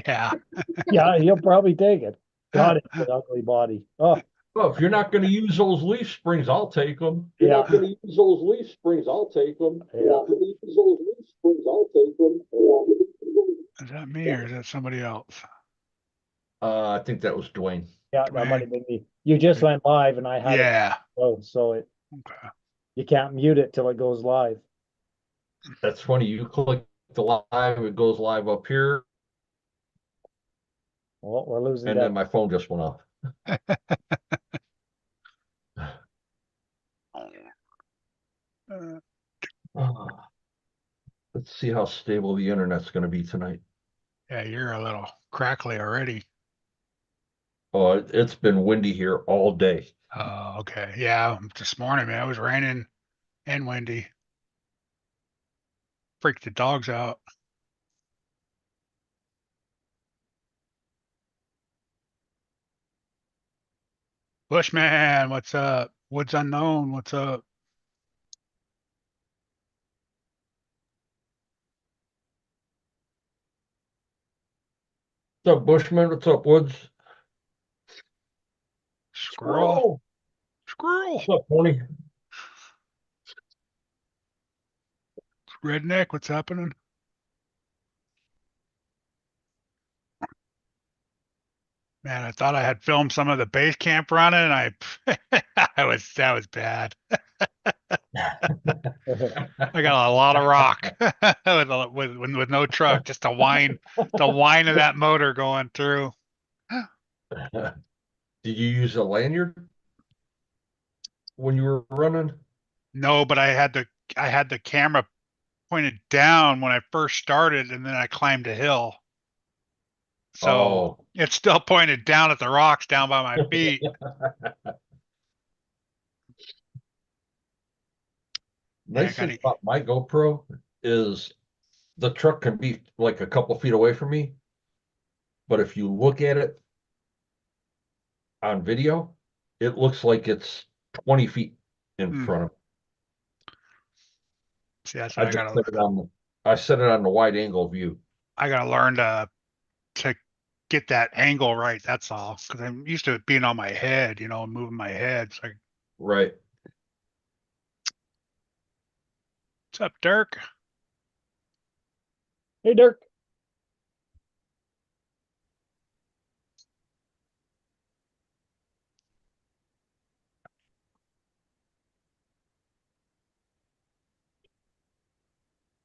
Yeah. Yeah, he'll probably take it. God, it's an ugly body. Oh, Well, if you're not going to use those leaf springs, I'll take them. You're not going to use those leaf springs, I'll take them. yeah. Use those leaf springs, I'll take them. Is that me or is that somebody else? I think that was Dwayne. Yeah, that might Dwayne? have been me. You just went live and I had it. Yeah. Oh, so Okay. you can't mute it till it goes live. That's funny. You click the live, it goes live up here, Well, we're losing and that. then my phone just went off. Uh, Let's see how stable the internet's going to be tonight. yeah, you're a little crackly already. Oh, it's been windy here all day. Oh, okay. Yeah, this morning, man, it was raining and windy. Freaked the dogs out. Bushman, what's up? Woods Unknown, what's up? What's up, Bushman? What's up, Woods? Squirrel? Squirrel. Squirrel. What's up, Tony? Redneck, what's happening? Man, I thought I had filmed some of the base camp running and that was bad. I got a lot of rock with no truck, just the whine of that motor going through. Did you use a lanyard when you were running? No, but I had the camera pointed down when I first started and then I climbed a hill. So Oh, it's still pointed down at the rocks down by my feet. Yeah, I nice thing gotta about my GoPro is the truck can be like a couple feet away from me, but if you look at it on video, it looks like it's 20 feet in hmm, front of me. see that's what I just set it on the wide angle view. I gotta learn to get that angle right. That's all. Because I'm used to it being on my head, moving my head. So Right. what's up, Dirk? Hey, Dirk.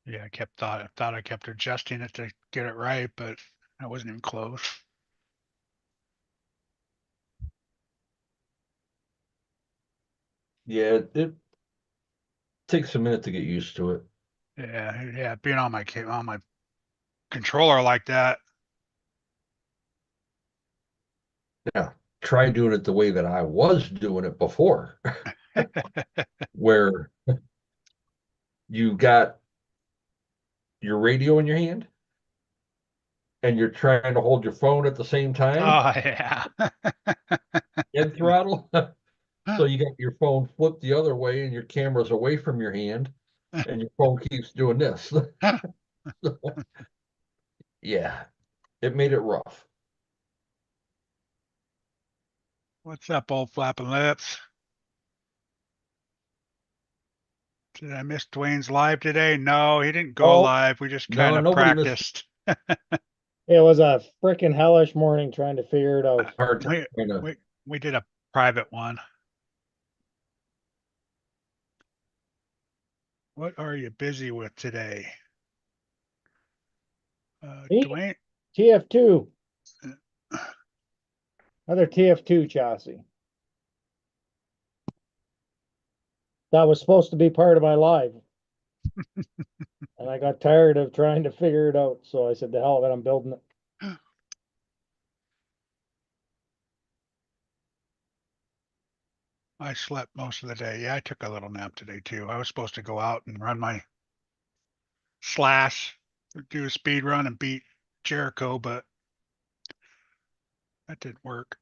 Yeah, I thought I kept adjusting it to get it right, but I wasn't even close. Yeah, it takes a minute to get used to it. Yeah, being on my controller like that. Yeah. Try doing it the way that I was doing it before, where you got your radio in your hand and you're trying to hold your phone at the same time Oh yeah. and throttle. So you got your phone flipped the other way and your camera's away from your hand and your phone keeps doing this. Yeah, it made it rough. What's up, old flapping lips? Did I miss Dwayne's live today? No, he didn't go Oh, live. We just No, kind of nobody missed practiced. it was a freaking hellish morning trying to figure it out. hard We time to. we did a private one. What are you busy with today? Hey, Dwayne, TF2, another TF2 chassis. That was supposed to be part of my live. And I got tired of trying to figure it out. So I said, the hell of it, I'm building it. I slept most of the day. Yeah, I took a little nap today too. I was supposed to go out and run my slash, do a speed run and beat Jericho, but that didn't work.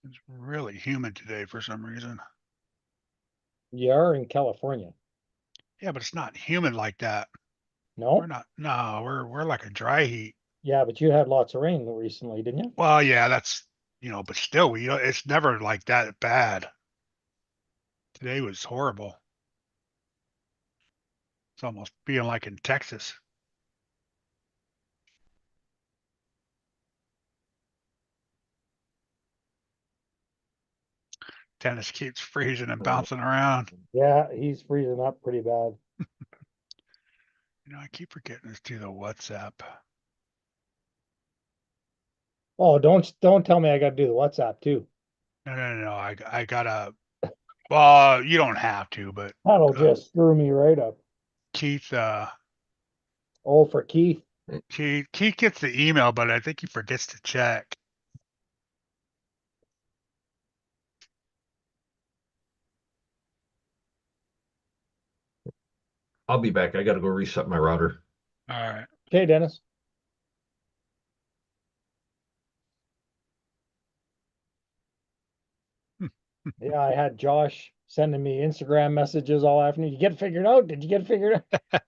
It's really humid today for some reason. You are in California. Yeah, but it's not humid like that. We're No? not. No, we're like a dry heat. Yeah, but you had lots of rain recently, didn't you? Well, yeah, that's but still, it's never like that bad. Today was horrible. It's almost being like in Texas. Tennis keeps freezing and bouncing around. Yeah, he's freezing up pretty bad. I keep forgetting to do the WhatsApp. Oh, don't tell me I gotta do the WhatsApp too. No. I gotta. Well, you don't have to, but That'll uh, just screw me right up. Keith, Oh, for Keith. Keith gets the email, but I think he forgets to check. I'll be back. I gotta go reset my router. All right. Okay, Dennis. Yeah, I had Josh sending me Instagram messages all afternoon. You get it figured out? Did you get it figured out?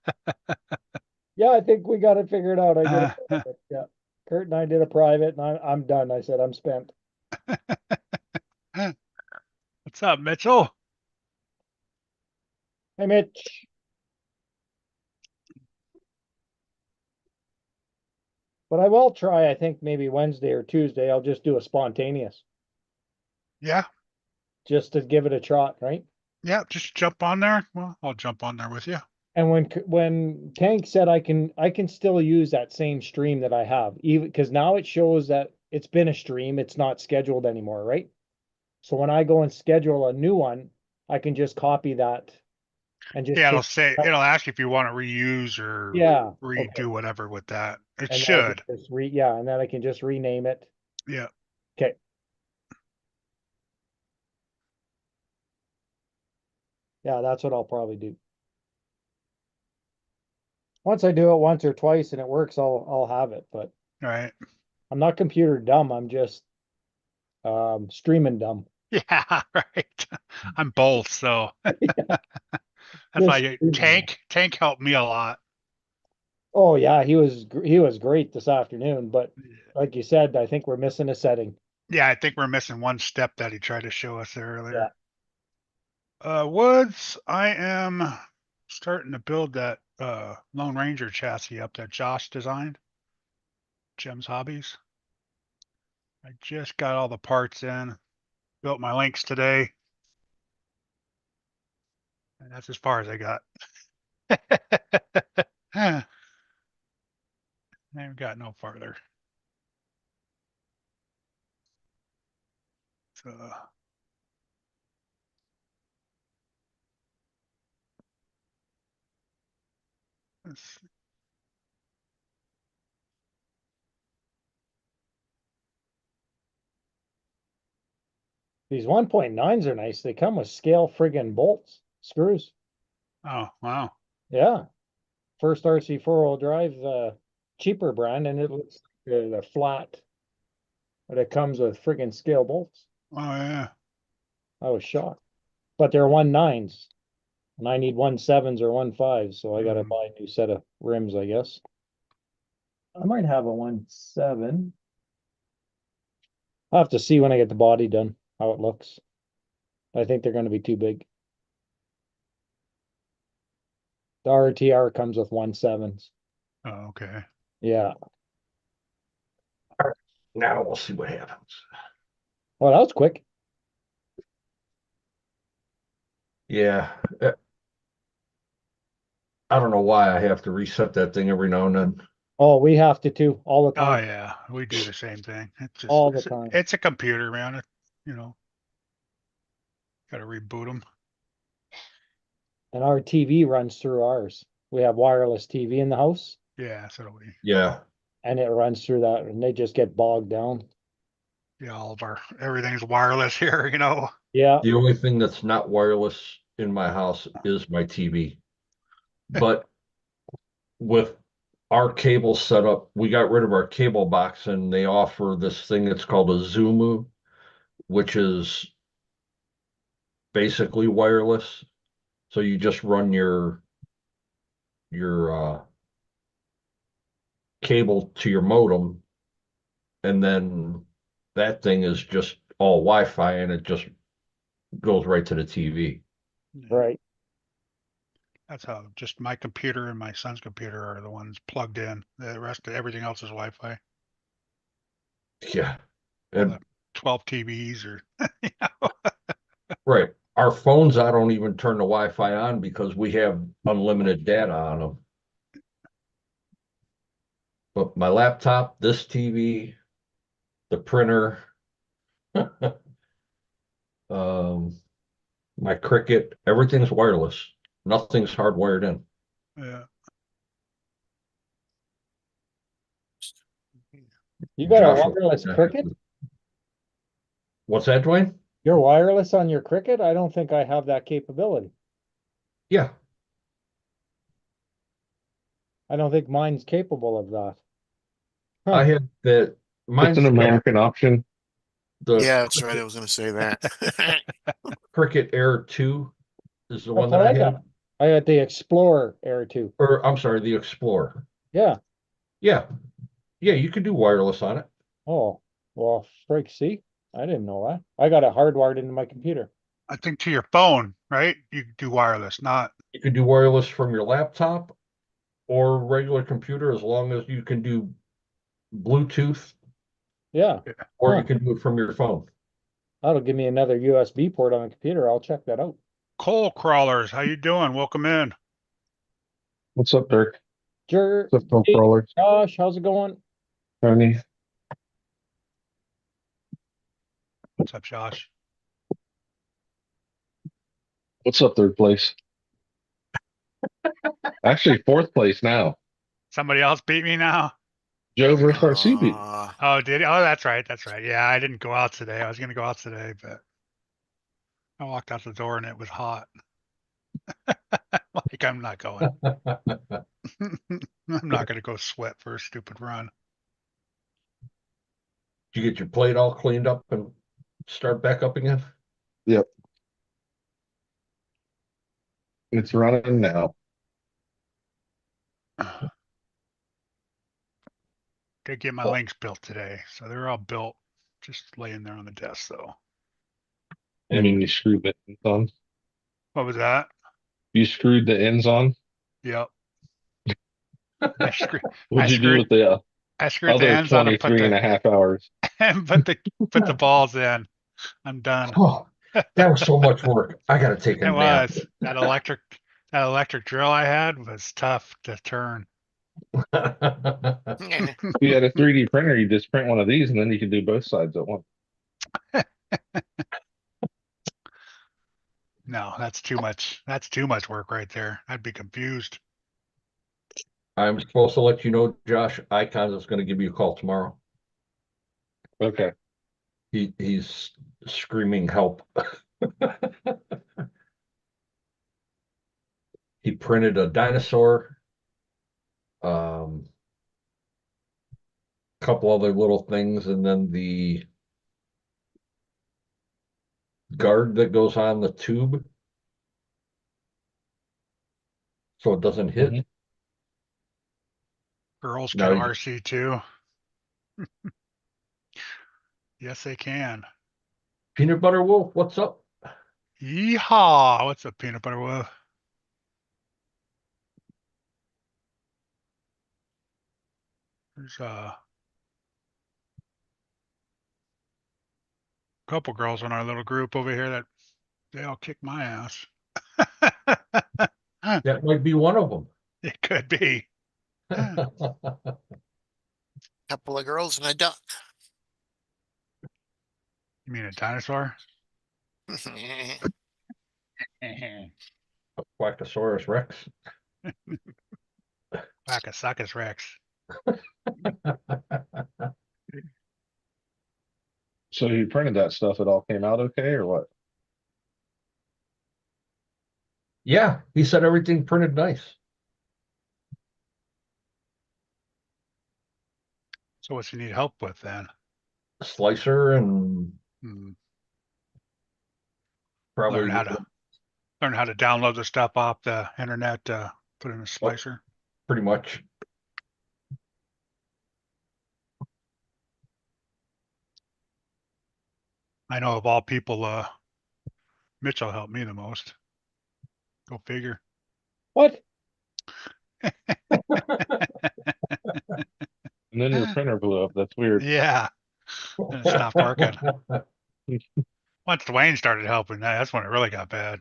Yeah, I think we got it figured out. I did a private. Yeah. Kurt and I did a private and I'm done. I said I'm spent. What's up, Mitchell? Hey Mitch. But I will try, I think maybe Wednesday or Tuesday. I'll just do a spontaneous Yeah, just to give it a shot, right? yeah. Just jump on there. Well, I'll jump on there with you. And when Tank said I can still use that same stream that I have, even because now it shows that it's been a stream, it's not scheduled anymore, right? So when I go and schedule a new one, I can just copy that and just Yeah, change. it'll ask you if you want to reuse or Yeah, okay. redo whatever with that. It And then I should. can just yeah, and then I can just rename it. Yeah. Okay. Yeah, that's what I'll probably do. Once I do it once or twice and it works, I'll have it, but All right. I'm not computer dumb. I'm just streaming dumb. Yeah, right. I'm both, so that's Just why streaming dumb. Tank helped me a lot. Oh yeah, he was great this afternoon, but like you said, I think we're missing a setting. Yeah, I think we're missing one step that he tried to show us Yeah. earlier. Woods, I am starting to build that Lone Ranger chassis up that Josh designed. Jim's Hobbies. I just got all the parts in, built my links today, and that's as far as I got. I haven't got no farther. So let's These 1.9s are nice. They come with scale friggin' bolts, screws. Oh, wow. Yeah. First RC four-wheel drive, cheaper brand, and it looks like they're flat, but it comes with friggin' scale bolts. Oh, yeah. I was shocked. But they're 1.9s, and I need 1.7s or 1.5s, so I gotta Mm. buy a new set of rims, I guess. I might have a 1.7. I'll have to see when I get the body done, how it looks. I think they're gonna be too big. The RTR comes with 1.7s. Oh, okay. Yeah. Now we'll see what happens. Well, that was quick. Yeah. I don't know why I have to reset that thing every now and then. Oh, we have to too, all the Oh, time, yeah. We do the same thing. It's just, all the time. it's a computer, man. You know, got to reboot them. And our TV runs through ours. We have wireless TV in the house Yeah, so do we. Yeah. and it runs through that and they just get bogged down. Yeah, all of everything's wireless here, you know. Yeah. The only thing that's not wireless in my house is my TV. But with our cable setup, we got rid of our cable box and they offer this thing that's called a Zumu, which is basically wireless. So you just run your cable to your modem, and then that thing is just all Wi-Fi and it just goes right to the TV. Right. That's how just my computer and my son's computer are the ones plugged in. The rest of everything else is Wi-Fi. Yeah. All And the 12 TVs or you know. right. Our phones, I don't even turn the Wi-Fi on because we have unlimited data on them. But my laptop, this TV, the printer, my Cricket, everything's wireless. Nothing's hardwired in. Yeah. You got a Josh, wireless Cricket? what's that, Dwayne? You're wireless on your Cricket? I don't think I have that capability. Yeah. I don't think mine's capable of that. I had that. It's Mine's an got American option. the Yeah, that's right. I was gonna say that. Cricket Air 2 is the That's one that what I I got. had. I got the Explorer Air 2. Or I'm sorry, the Explorer. Yeah. Yeah. Yeah, you could do wireless on it. Oh, well, freak, see? I didn't know that. I got it hardwired into my computer. I think to your phone, right? You do wireless, not You could do wireless from your laptop or regular computer as long as you can do Bluetooth, Yeah. or Huh. you can do it from your phone. That'll give me another USB port on the computer. I'll check that out. coal crawlers. How you doing? Welcome in. What's up, Dirk? Sure. What's up, Phil Hey, Crawler? Josh, how's it going? Tony? What's up, Josh? What's up, third place? Actually, fourth place now. Somebody else beat me now? Joe versus RC beat. Oh, did he? Oh, that's right. That's right. Yeah, I didn't go out today. I was going to go out today, but I walked out the door and it was hot. Like, I'm not going. I'm not going to go sweat for a stupid run. Did you get your plate all cleaned up and start back up again? Yep. It's running now. Did get my links built today, so they're all built, just laying there on the desk though. I mean, you screwed the ends on. What was that? You screwed the ends on. Yep. I screwed, What'd you do with the I screwed the other ends on and put 23 and the a half hours? and put the balls in. I'm done. Oh, that was so much work. I got to take a It nap. was that electric drill I had was tough to turn. If you had a 3D printer, you just print one of these and then you can do both sides at once. No, that's too much. That's too much work right there. I'd be confused. I'm supposed to let you know, Josh, Icons is going to give you a call tomorrow. Okay. He's screaming help. He printed a dinosaur, couple other little things, and then the guard that goes on the tube so it doesn't hit. Mhm. Girls No, can you- RC too. Yes, they can. Peanut Butter Wolf, what's up? Yeehaw! What's up, peanut butter wolf? There's a couple girls in our little group over here that they all kick my ass. That might be one of them. It could be. Couple of girls and a duck. You mean a dinosaur? Quackosaurus Rex. Wackasaurus Rex. So you printed that stuff, it all came out okay or what? Yeah, he said everything printed nice. So what's he need help with then? Slicer and Hmm. probably Learn how to download the stuff off the internet to Put in a slicer. pretty much. I know of all people, Mitchell helped me the most. Go figure. What? And then your printer blew up. That's weird. Yeah. And it stopped working. Once Dwayne started helping, that's when it really got bad.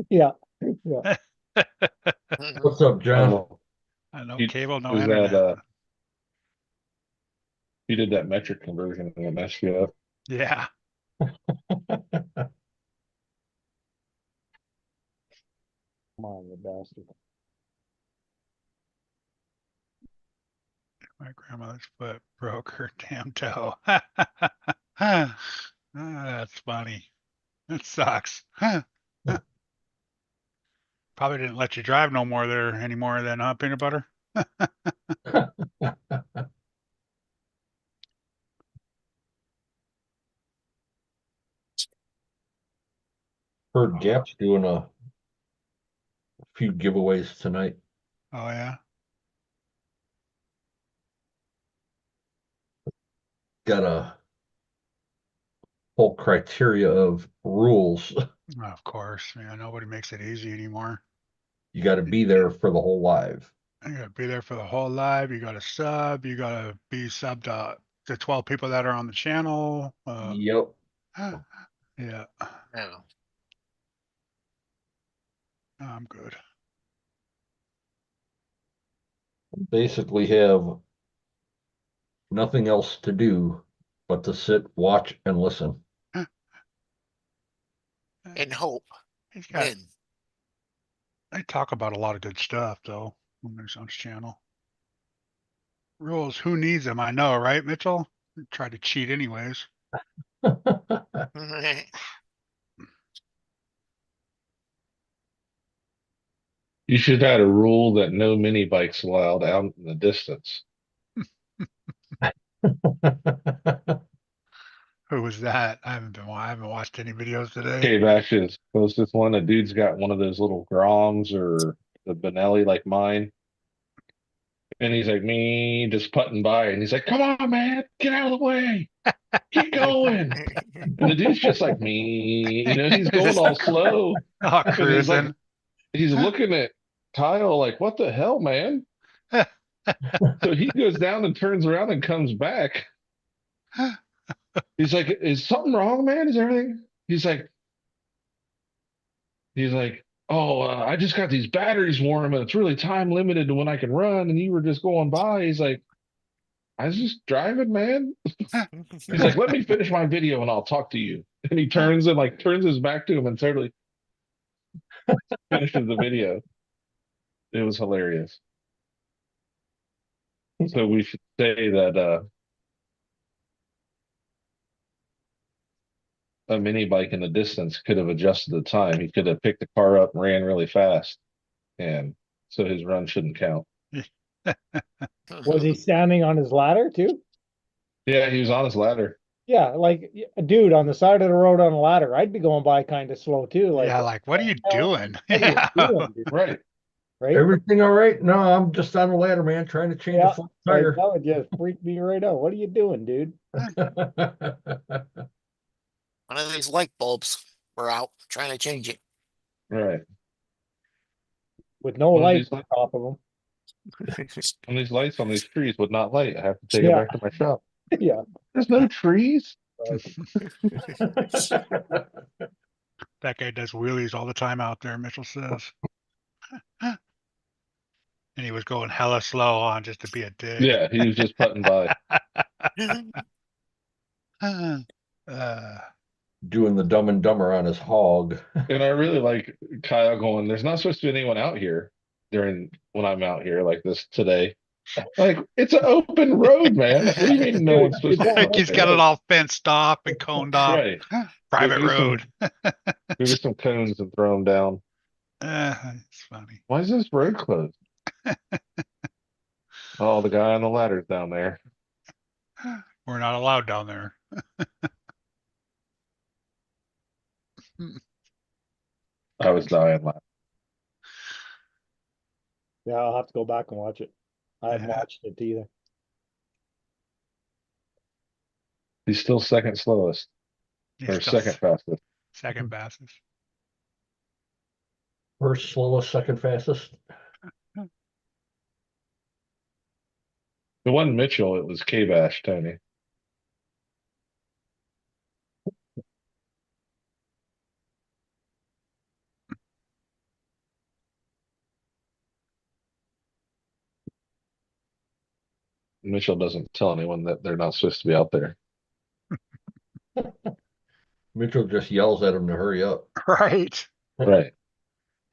Yeah, yeah. What's up, John? Oh, No You- cable, no was internet. that, you did that metric conversion and it messed you up. Yeah. Come on, you bastard. My grandmother's foot broke her damn toe. That's funny. It sucks. Probably didn't let you drive no more there anymore than peanut butter. Heard Gap's doing a few giveaways tonight. Oh yeah. Got a whole criteria of rules. Of course. Yeah, nobody makes it easy anymore. You got to be there for the whole live. You gotta be there for the whole live. You gotta sub. You gotta be subbed to the 12 people that are on the channel. Yep. Yeah, Yeah. I'm good. Basically have nothing else to do but to sit, watch, and listen. And hope. He's got. Win. They talk about a lot of good stuff though on their son's channel. Rules, who needs them? I know, right, Mitchell? Try to cheat anyways. You should have a rule that no mini bikes allowed out in the distance. Who was that? I haven't watched any videos today. Okay, Bashes, closest one. A dude's got one of those little Groms or the Benelli like mine. And he's like, me just putting by. And he's like, come on, man, get out of the way. Keep going. And the dude's just like me, he's going all slow. Oh, And he's like, cruising. he's looking at Kyle like, what the hell, man? So he goes down and turns around and comes back. He's like, is something wrong, man? Is everything? He's like, oh, I just got these batteries warm and it's really time limited to when I can run. And you were just going by. He's like, I was just driving, man. He's like, let me finish my video and I'll talk to you. And he turns his back to him and totally finishes the video. It was hilarious. So we should say that a mini bike in the distance could have adjusted the time. He could have picked the car up and ran really fast. And so his run shouldn't count. Was he standing on his ladder too? Yeah, he was on his ladder. Yeah, like a dude on the side of the road on a ladder. I'd be going by kind of slow too. Like, Yeah, like, what are you doing? what are you Yeah. doing, dude? Right. Right? Everything all right? No, I'm just on the ladder, man, trying to change Yeah, a flat like, tire. that would just freak me right out. What are you doing, dude? One of these light bulbs were out trying to change it. Right. With no One of lights these on top of them. And these lights on these trees would not light. I have to take it Yeah. back to my shop. Yeah. There's no trees. That guy does wheelies all the time out there, Mitchell says. And he was going hella slow on just to be a dick. Yeah, he was just putting by. Doing the Dumb and Dumber on his hog. And I really like Kyle going, there's not supposed to be anyone out here when I'm out here like this today. Like, it's an open road, man. What do you mean no one's supposed to be Like out he's there? got it all fenced off and coned off. Right. Private Maybe some- road. Maybe some cones and throw them down. It's funny. Why is this road closed? Oh, the guy on the ladder's down there. We're not allowed down there. I was dying laughing. Yeah, I'll have to go back and watch it. I haven't Yeah. watched it either. He's still second slowest He's or still second fastest. second fastest. First slowest, second fastest. It wasn't Mitchell, it was K-Bash, Tony. Mitchell doesn't tell anyone that they're not supposed to be out there. Mitchell just yells at him to hurry up. Right. Right.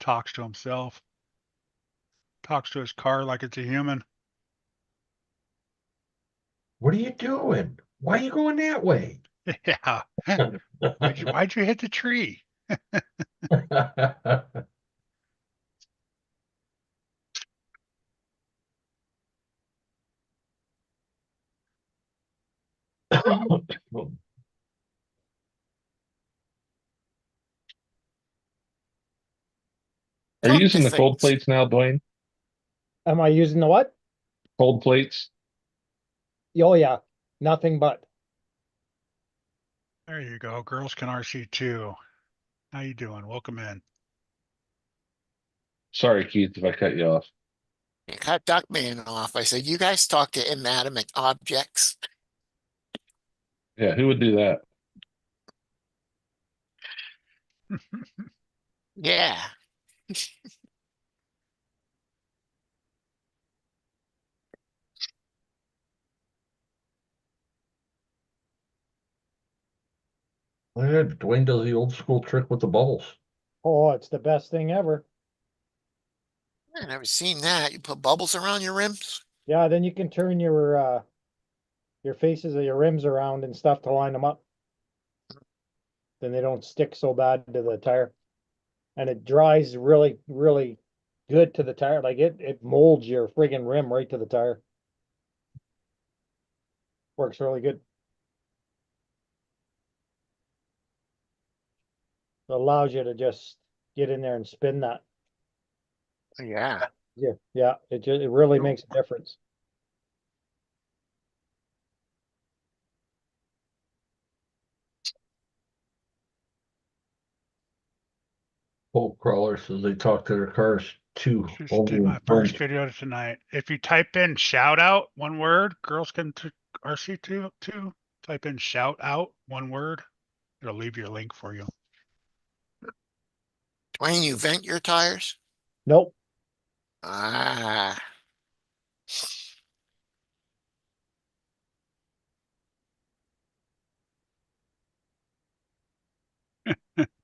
Talks to himself. Talks to his car like it's a human. What are you doing? Why are you going that way? Yeah. Why'd you hit the tree? Are you Talk to using the cold things. plates now, Dwayne? Am I using the what? Cold plates? Oh, yeah, nothing but. There you go. Girls can RC too. How you doing? Welcome in. Sorry, Keith, if I cut you off. You cut Duckman off. I said, you guys talk to inanimate objects. Yeah, who would do that? Yeah. Yeah, Dwayne does the old school trick with the bubbles. Oh, it's the best thing ever. I never seen that. You put bubbles around your rims? Yeah, then you can turn your faces of your rims around and stuff to line them up. Then they don't stick so bad to the tire. And it dries really, really good to the tire. Like it molds your friggin' rim right to the tire. Works really good. It allows you to just get in there and spin that. Yeah. Yeah, it really makes a difference. Bolt crawlers, so they talk to their cars too. Just did my first video tonight. If you type in shout out, one word, girls can RC too. Type in shout out, one word. It'll leave your link for you. Dwayne, you vent your tires? Nope. Ah.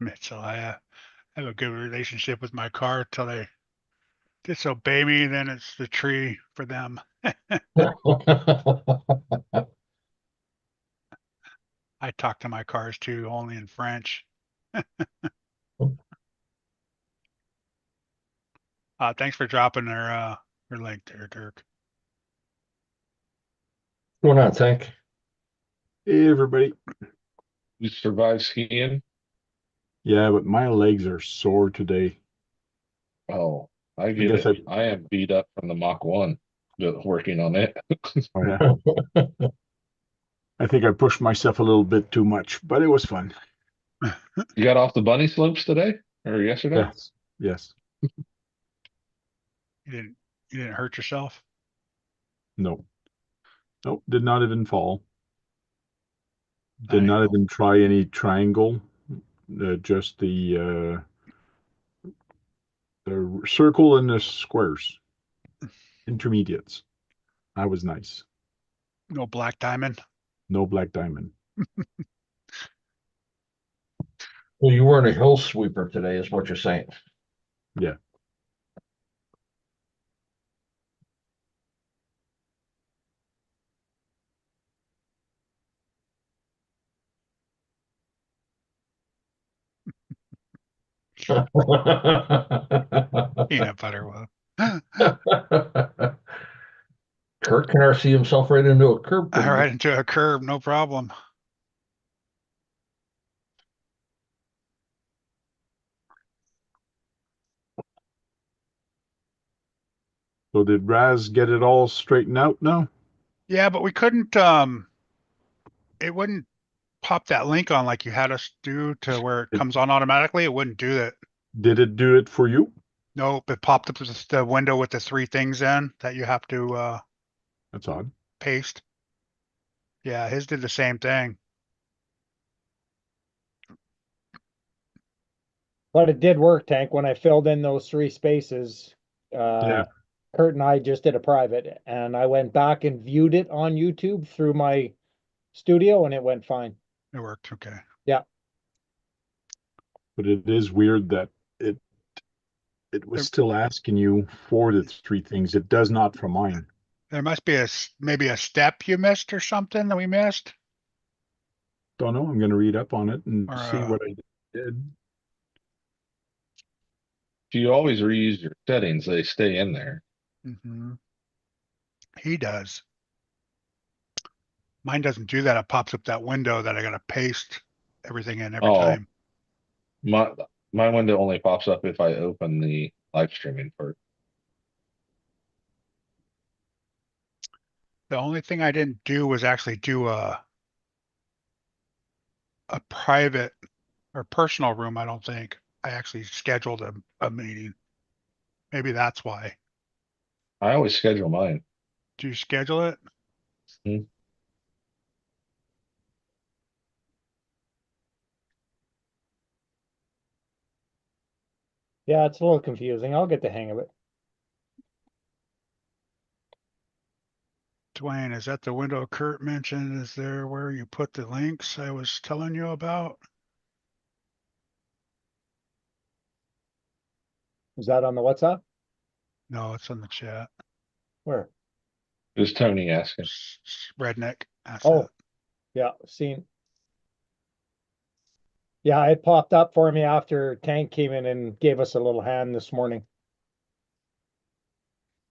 Mitchell, I have a good relationship with my car till they disobey me. Then it's the tree for them. I talk to my cars too, only in French. Thanks for dropping their link there, Dirk. What's going on, Tank? Hey, everybody. You survive skiing? Yeah, but my legs are sore today. Oh, I get guess it. I am beat up from the Mach 1, working on it. Oh, yeah. I think I pushed myself a little bit too much, but it was fun. You got off the bunny slopes today or yesterday? Yes. Yes. You didn't hurt yourself? No. Nope. Did not even fall. There Did you not go. even try any triangle. Just the circle and the squares. Intermediates. That was nice. No black diamond. No black diamond. Well, you weren't a hill sweeper today, is what you're saying. Yeah. Peanut butter whip. Kirk can RC himself right into a curb. pretty Right good. into a curb, no problem. So did Raz get it all straightened out now? Yeah, but we couldn't, it wouldn't pop that link on like you had us do to where it It- comes on automatically. It wouldn't do that. Did it do it for you? Nope, it popped up as the window with the three things in that you have to That's odd. paste. Yeah, his did the same thing. But it did work, Tank, when I filled in those three spaces. Yeah. Kurt and I just did a private, and I went back and viewed it on YouTube through my studio, and it went fine. It worked. Okay. But it is weird that it was still asking you for the three things. It does not for mine. There must be maybe a step you missed or something that we missed. Don't know. I'm going to read up on it and Or, see what I did. If you always reuse your settings, they stay in there. mhm. He does. Mine doesn't do that. It pops up that window that I gotta paste everything in every Oh. time. My window only pops up if I open the live streaming part. The only thing I didn't do was actually do a private or personal room. I don't think I actually scheduled a meeting. Maybe that's why. I always schedule mine. Do you schedule it? Yeah, it's a little confusing. I'll get the hang of it. Dwayne, is that the window Kurt mentioned? Is there where you put the links I was telling you about? Is that on the WhatsApp? No, it's in the chat. Where? Is Tony asking? Redneck. That's Oh, it. yeah, seen. Yeah, it popped up for me after Tank came in and gave us a little hand this morning.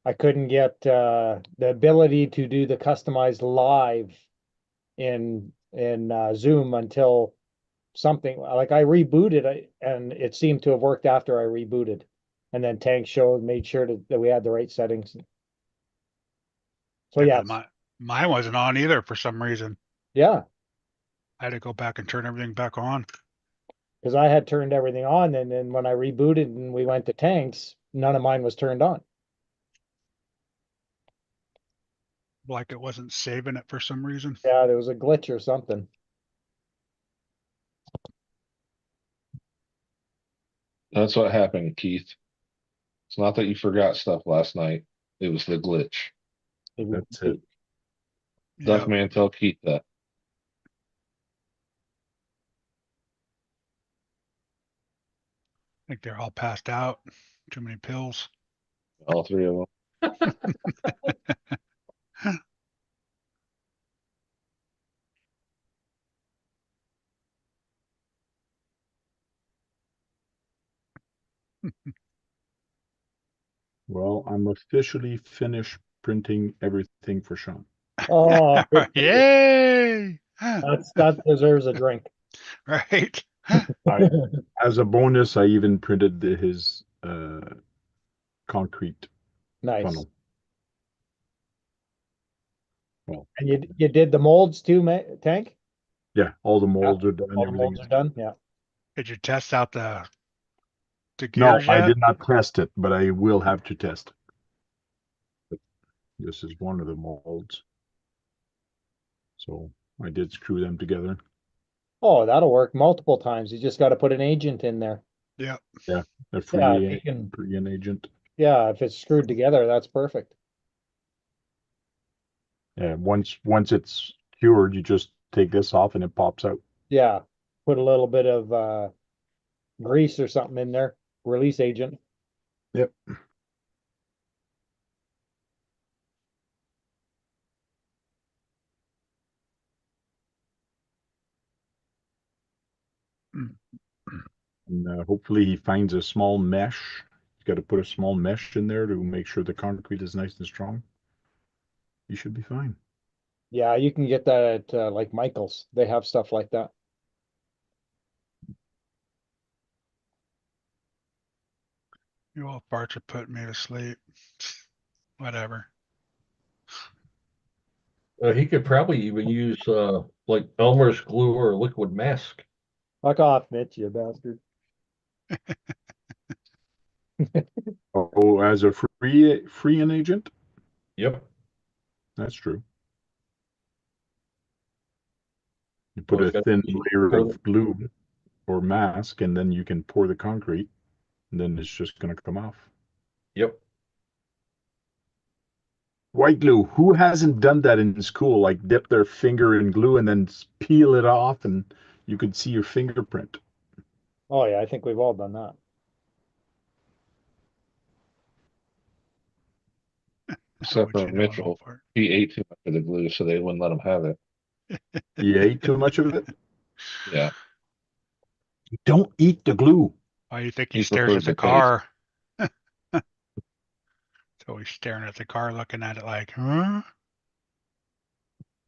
I couldn't get the ability to do the customized live in Zoom until something like I rebooted it, and it seemed to have worked after I rebooted. And then Tank made sure that we had the right settings. So Yeah, yeah, 'cause mine wasn't on either for some reason. yeah, I had to go back and turn everything back on. because I had turned everything on, and then when I rebooted and we went to Tank's, none of mine was turned on. Like it wasn't saving it for some reason. Yeah, there was a glitch or something. That's what happened, Keith. It's not that you forgot stuff last night. It was the glitch. That's it. Yeah, Duckman, tell Keith that. I think they're all passed out. Too many pills. All three of them. Well, I'm officially finished printing everything for Sean. Oh, good for you. Yay! That deserves a drink. Right. As a bonus, I even printed his concrete Nice. funnel. Well, And you did the molds too, Tank? yeah, all the molds are done. All the Everything molds is are done, yeah. Did you test out the No, gears I yet? did not test it, but I will have to test. But this is one of the molds. So I did screw them together. Oh, that'll work multiple times. You just got to put an agent in there. Yeah. A Yeah, free, if you can, free agent. yeah, if it's screwed together, that's perfect. Yeah, once it's cured, you just take this off and it pops out. Yeah, put a little bit of grease or something in there, release agent. Yep. And hopefully he finds a small mesh. He's got to put a small mesh in there to make sure the concrete is nice and strong. You should be fine. Yeah, you can get that at like Michael's. They have stuff like that. You all farts are putting me to sleep. whatever. He could probably even use like Elmer's glue or liquid mask. Fuck off, Mitch, you bastard. Oh, as a free an agent? Yep. That's true. You All put you a gotta thin do is layer pull- of glue or mask, and then you can pour the concrete, and then it's just going to come off. Yep. White glue. Who hasn't done that in school? Like dip their finger in glue and then peel it off, and you could see your fingerprint. Oh yeah, I think we've all done that. Except Would for you know it all Mitchell. for it? He ate too much of the glue, so they wouldn't let him have it. You ate too much of it? Yeah, Don't eat the glue. Why do you think he he stares at preferred the the taste. car? So he's staring at the car, looking at it like, huh?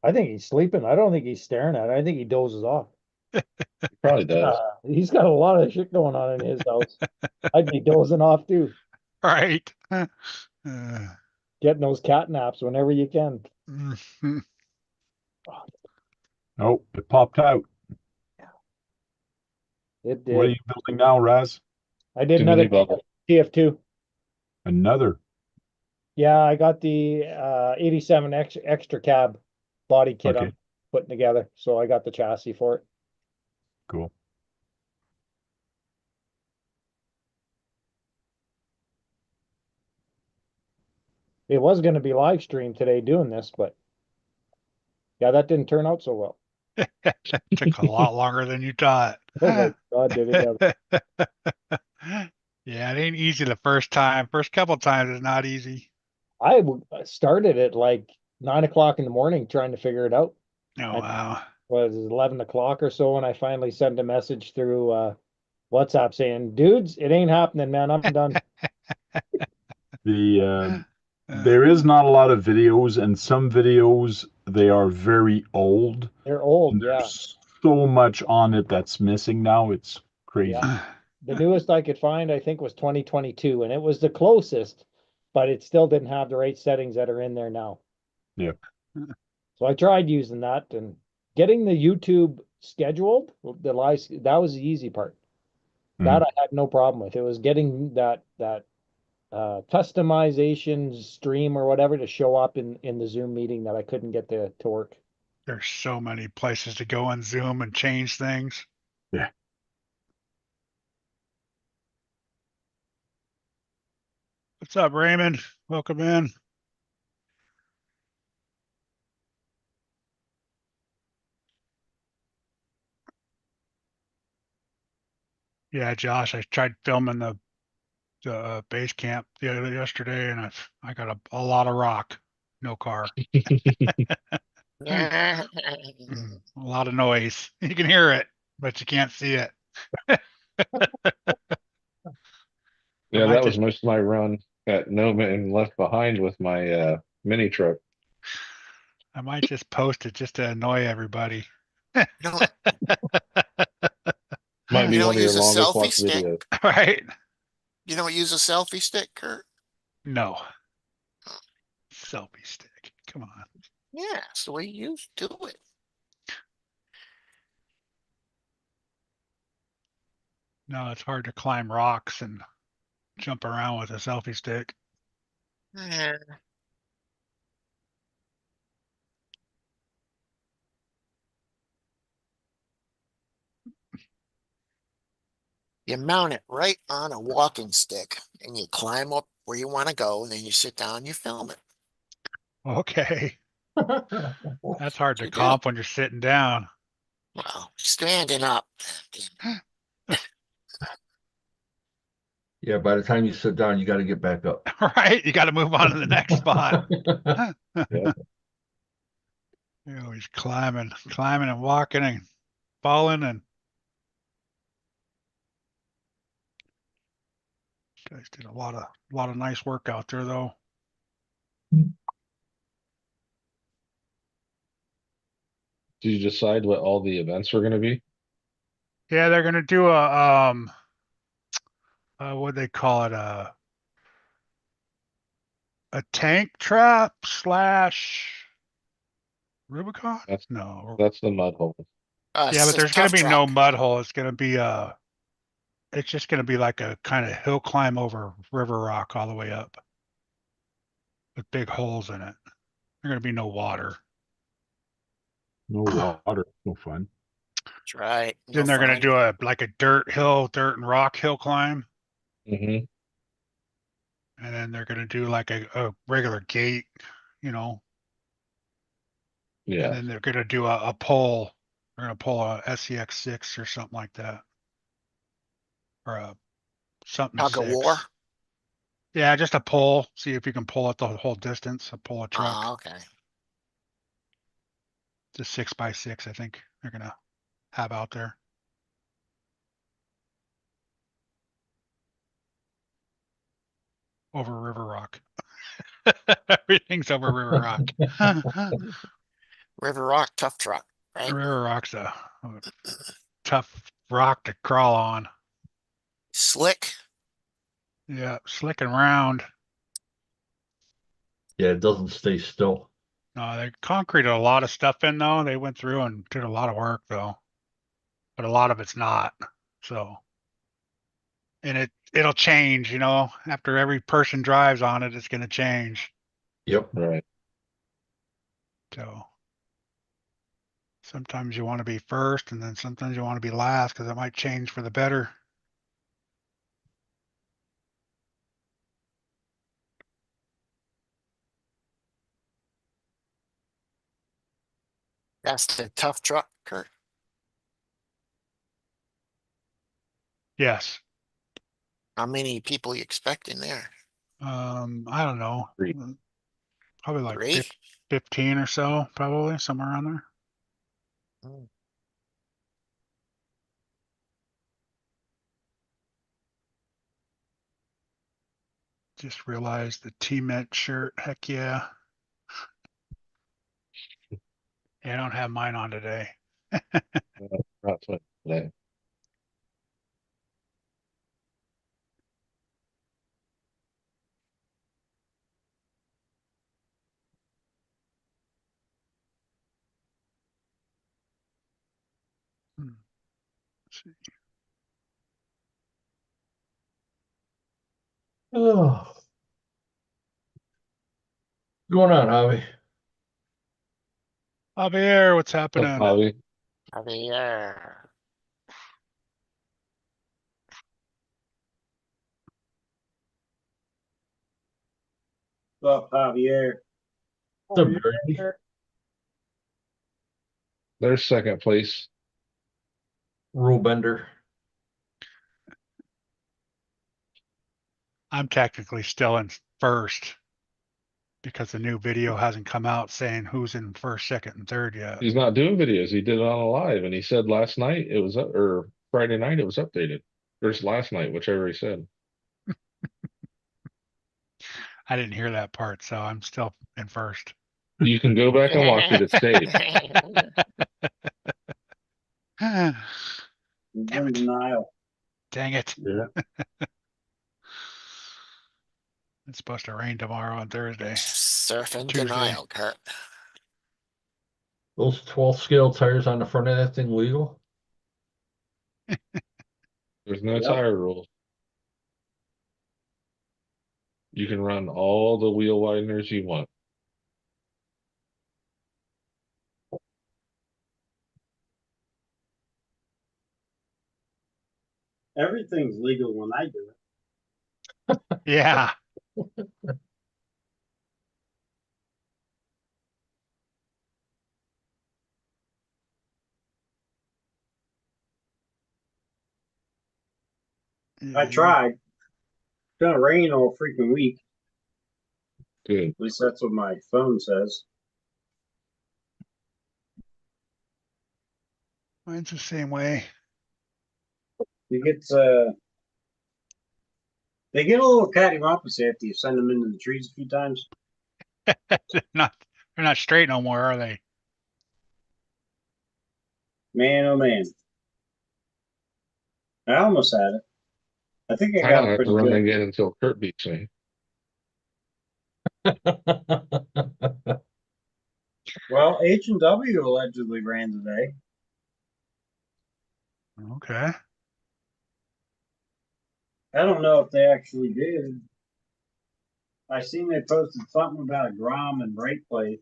I think he's sleeping. I don't think he's staring at it. I think he dozes off. He probably does. He's got a lot of shit going on in his house. I'd be dozing off too, Right. getting those cat naps whenever you can. Mhm. Oh, it popped out. It What are did. you building now, Raz? I did Too many another bubbles. TF2. Another. Yeah, I got the 87 extra cab body kit Okay. I'm putting together. So I got the chassis for it. Cool. It was going to be live stream today doing this, but yeah, that didn't turn out so well. Took a lot longer than you thought. Oh my God, did it ever. Yeah, it ain't easy the first time. First couple times is not easy. Started at like 9 o'clock in the morning trying to figure it out. Oh, And wow. was 11 o'clock or so when I finally sent a message through WhatsApp saying, dudes, it ain't happening, man. I'm done. The there is not a lot of videos, and some videos they are very old. They're old, And yeah. there's so much on it that's missing now. It's crazy. Yeah. The newest I could find, I think, was 2022, and it was the closest, but it still didn't have the right settings that are in there now. Yeah. So I tried using that and getting the YouTube scheduled, that was the easy part. That I had no problem with. It was getting that customization stream or whatever to show up in the Zoom meeting that I couldn't get to work. There's so many places to go on Zoom and change things. Yeah. What's up, Raymond? Welcome in. Yeah, Josh, I tried filming the base camp yesterday, and I got a lot of rock, no car, a lot of noise. You can hear it, but you can't see it. Yeah, might that was just- most of my run at No Man Left Behind with my mini truck. I might just post it just to annoy everybody. You don't, Might be you one don't of your use a longest selfie watched stick? videos. Right? You don't use a selfie stick, Kurt? No. Selfie stick. Come on. Yeah, it's the way you do it. No, it's hard to climb rocks and jump around with a selfie stick. Yeah. You mount it right on a walking stick and you climb up where you want to go, and then you sit down and you film it. Okay. That's hard to You do. comp when you're sitting down. Well, standing up. Yeah, by the time you sit down, you got to get back up. Right? You got to move on to the next spot. Yeah. You know, he's climbing and walking and falling, and guys did a lot of nice work out there though. Did you decide what all the events were going to be? Yeah, they're gonna do what they call it, a tank trap slash Rubicon? That's- No. That's the mud hole. Yeah, It's but a there's gonna tough be no truck. mud hole. It's gonna be it's just gonna be like a kind of hill climb over river rock all the way up. With big holes in it. There's gonna be no water. No water, no fun. That's right. No Then they're gonna fun. do like a dirt and rock hill climb. Mm-hmm. And then they're gonna do like a regular gate, you know, and Yeah. then they're gonna do a pole. They're gonna pull a SEX6 or something like that. Or a something Tug of war. 6. Yeah, just a pole. See if you can pull it the whole distance. Pull a truck. Ah, okay. It's a 6x6, I think they're gonna have out there. Over River Rock. Everything's over River Rock. River Rock, tough truck, right? River Rock's a tough rock to crawl on. Slick. Yeah, slick and round. Yeah, it doesn't stay still. No, they concreted a lot of stuff in though. They went through and did a lot of work though. But a lot of it's not. So and it'll change, you know, after every person drives on it, it's gonna change. Yep. Right. So sometimes you want to be first and then sometimes you want to be last because it might change for the better. That's the tough truck, Kurt. Yes. How many people you expect in there? I don't know. 3. Probably like 3? 15 or so, probably somewhere around there. Mm. Just realized the T-Mint shirt. Heck yeah. Yeah, I don't have mine on today. That's what today. Let's see. Oh. What's going on, Javi? Javier, what's What's up, happening? Bobby? Javier. Up, Javier. What's up, Jersey? There's second place. Rule bender. I'm technically still in first because the new video hasn't come out saying who's in first, second, and third yet. He's not doing videos. He did it on a live, and he said last night it was up, or Friday night it was updated. Or it's last night, whichever he said. I didn't hear that part, so I'm still in first. You can go back and watch it. It's saved. Damn He's Damn in it. denial. Dang it. Yeah. It's supposed to rain tomorrow on Thursday. Surfing Tuesday. denial, Kurt. Those 12 scale tires on the front of that thing legal? There's no Yep. tire rules. You can run all the wheel wideners you want. Everything's legal when I do it. Yeah. I tried. It's gonna rain all freaking week. Good. At least that's what my phone says. Mine's the same way. It gets they get a little cattywampus after you send them into the trees a few times. they're not straight no more, are they? Man, oh man. I almost had it. I think I I got don't it have pretty to run good. again until Kurt beats me. Well, H&W allegedly ran today. Okay. I don't know if they actually did. I seen they posted something about a Grom and right place.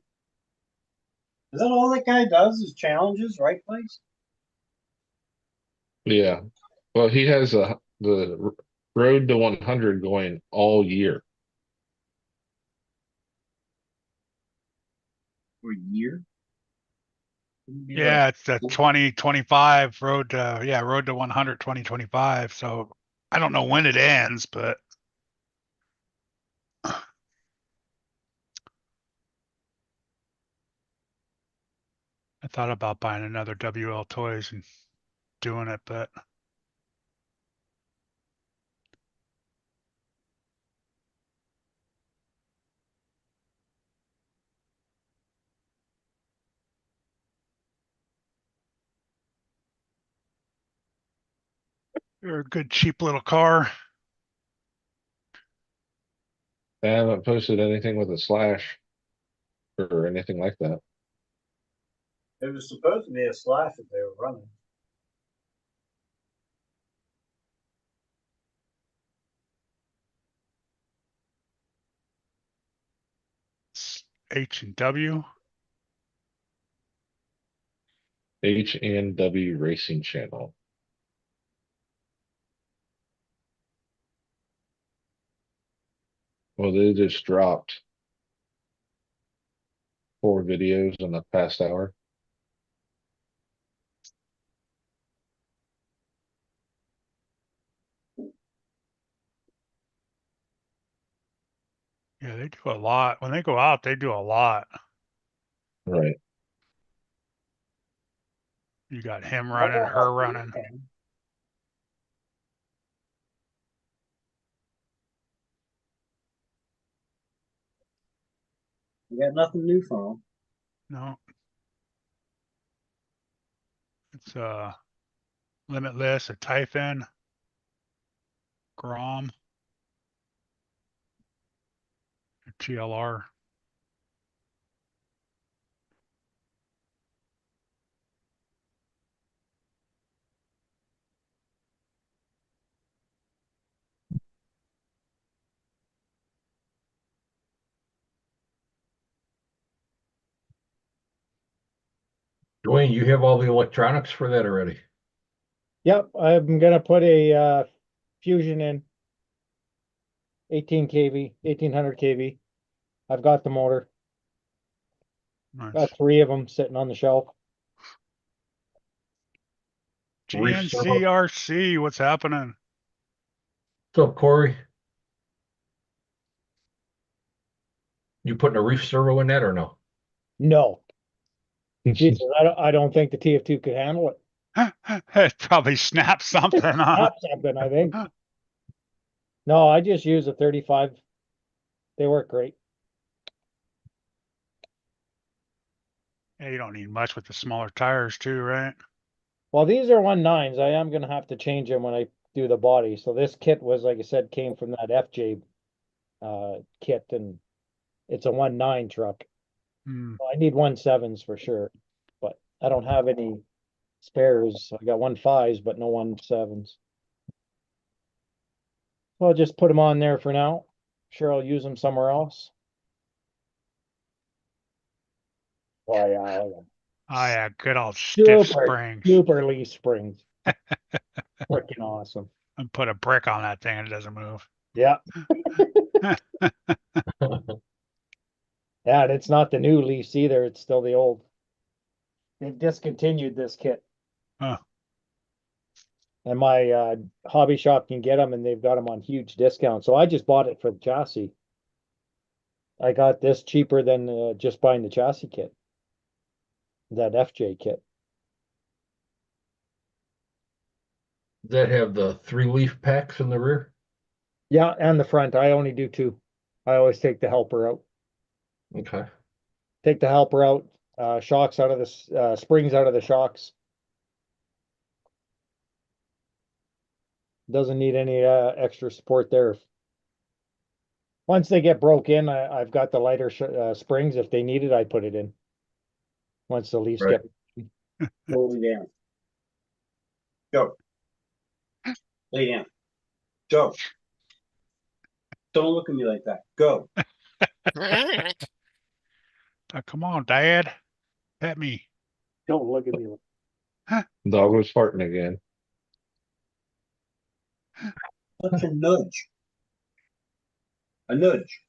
Is that all that guy does is challenges right place? Yeah. Well, he has the road to 100 going all year. For a year? Wouldn't be Yeah, it's the 2025 road to, yeah, road to 100 2025. So I don't know when it ends, but I thought about buying another WL Toys and doing it, but they're a good, cheap little car. I haven't posted anything with a slash or anything like that. It was supposed to be a slash that they were running. It's H&W. H&W Racing Channel. Well, they just dropped 4 videos in the past hour. Yeah, they do a lot. When they go out, they do a lot. Right. You got him running, her running. We got nothing new from them. No. It's Limitless, a Typhon, Grom, a TLR. Dwayne, you have all the electronics for that already. Yep, I'm gonna put a Fusion in 18 kV, 1800 kV. I've got the motor. Nice. Got 3 of them sitting on the shelf. GNC RC, what's happening? What's up, Corey? You putting a reef servo in that or no? No, Jesus, I don't think the TF2 could handle it. It probably snapped something, huh? Not something, I think. No, I just use a 35. They work great. Yeah, you don't need much with the smaller tires too, right? Well, these are 1.9s. I am gonna have to change them when I do the body. So this kit was, like I said, came from that FJ kit, and it's a 1.9 truck. Hmm. I need 1.7s for sure, but I don't have any spares. I got 1.5s, but no 1.7s. So I'll just put them on there for now. Sure, I'll use them somewhere else. Oh yeah, Oh yeah, good old stiff springs. super leaf springs. Freaking awesome. And put a brick on that thing and it doesn't move. Yeah. Yeah, and it's not the new leafs either. It's still the old. They've discontinued this kit. Huh. And my hobby shop can get them, and they've got them on huge discount. So I just bought it for the chassis. I got this cheaper than just buying the chassis kit. That FJ kit. Does that have the 3-leaf packs in the rear? Yeah, and the front. I only do 2. I always take the helper out. Okay. Take the helper out, shocks out of the springs out of the shocks. Doesn't need any extra support there. once they get broke in, I've got the lighter springs. If they need it, I put it in. Once the leaves Right. get, Totally down. Go. Lay down. Go. Don't look at me like that. Go. Come on, Dad. Pet me. don't look at me. Dog was farting again. Such a nudge. A nudge.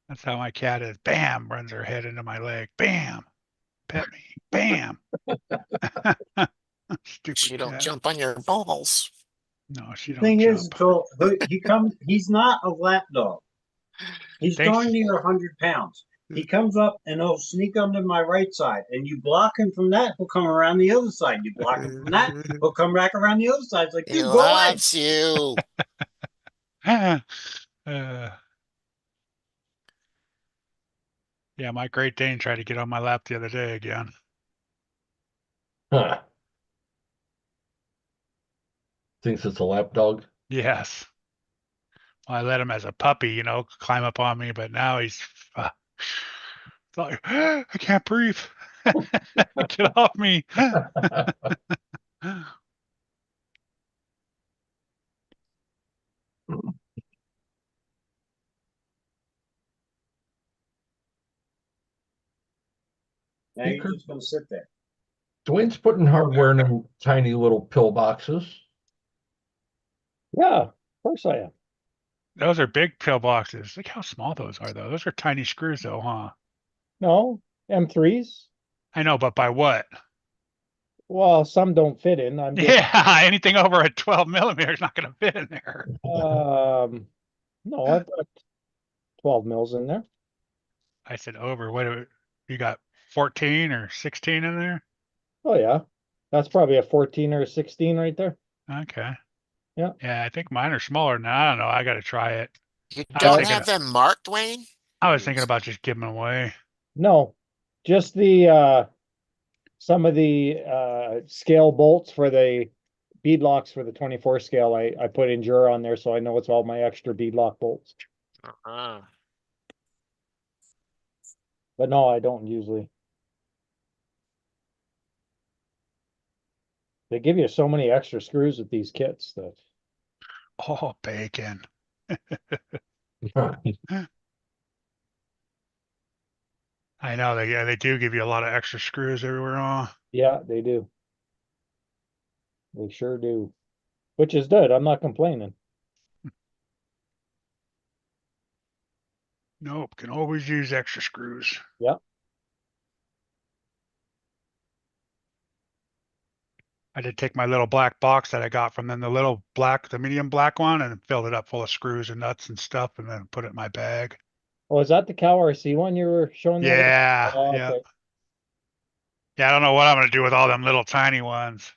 That's how my cat is. Bam, runs her head into my leg. Bam, pet me. Bam. Stupid She don't cat. jump on your balls. No, she don't Thing jump. is, so he comes. He's not a lap dog. He's Thanks. darn near 100 pounds. He comes up and he'll sneak under my right side, and you block him from that, he'll come around the other side. You block him from that, he'll come back around the other side. It's like, He dude, go away. loves you. Yeah, my Great Dane tried to get on my lap the other day again. Huh. Thinks it's a lap dog. Yes. Well, I let him as a puppy, you know, climb up on me, but now he's it's like, I can't breathe. Get off me. Now you're just gonna sit there. Dwayne's putting hardware in them tiny little pill boxes. Yeah, of course I am. Those are big pillboxes. Look how small those are, though. Those are tiny screws, though, huh? No, M3s. I know, but by what? Well, some don't fit in. I'm just, Yeah, anything over a 12 millimeter is not going to fit in there. no, I've got 12 mils in there. I said over. You got 14 or 16 in there? Oh yeah, that's probably a 14 or a 16 right there. Okay. Yeah. Yeah, I think mine are smaller now. I don't know. I got to try it. You I was don't thinking- have them marked, Wayne? I was thinking about just giving them away. No, just the some of the scale bolts for the bead locks for the 24 scale. I put Endure on there, so I know it's all my extra bead lock bolts. Uh-uh. But no, I don't usually. They give you so many extra screws with these kits that Oh, bacon. I know they do give you a lot of extra screws everywhere. Oh, yeah, they do. They sure do. Which is good. I'm not complaining. nope. Can always use extra screws. Yeah. I did take my little black box that I got from them, the medium black one, and filled it up full of screws and nuts and stuff, and then put it in my bag. Oh, is that the Cow RC one you were showing there? Yeah, Oh, yeah. okay. Yeah, I don't know what I'm going to do with all them little tiny ones.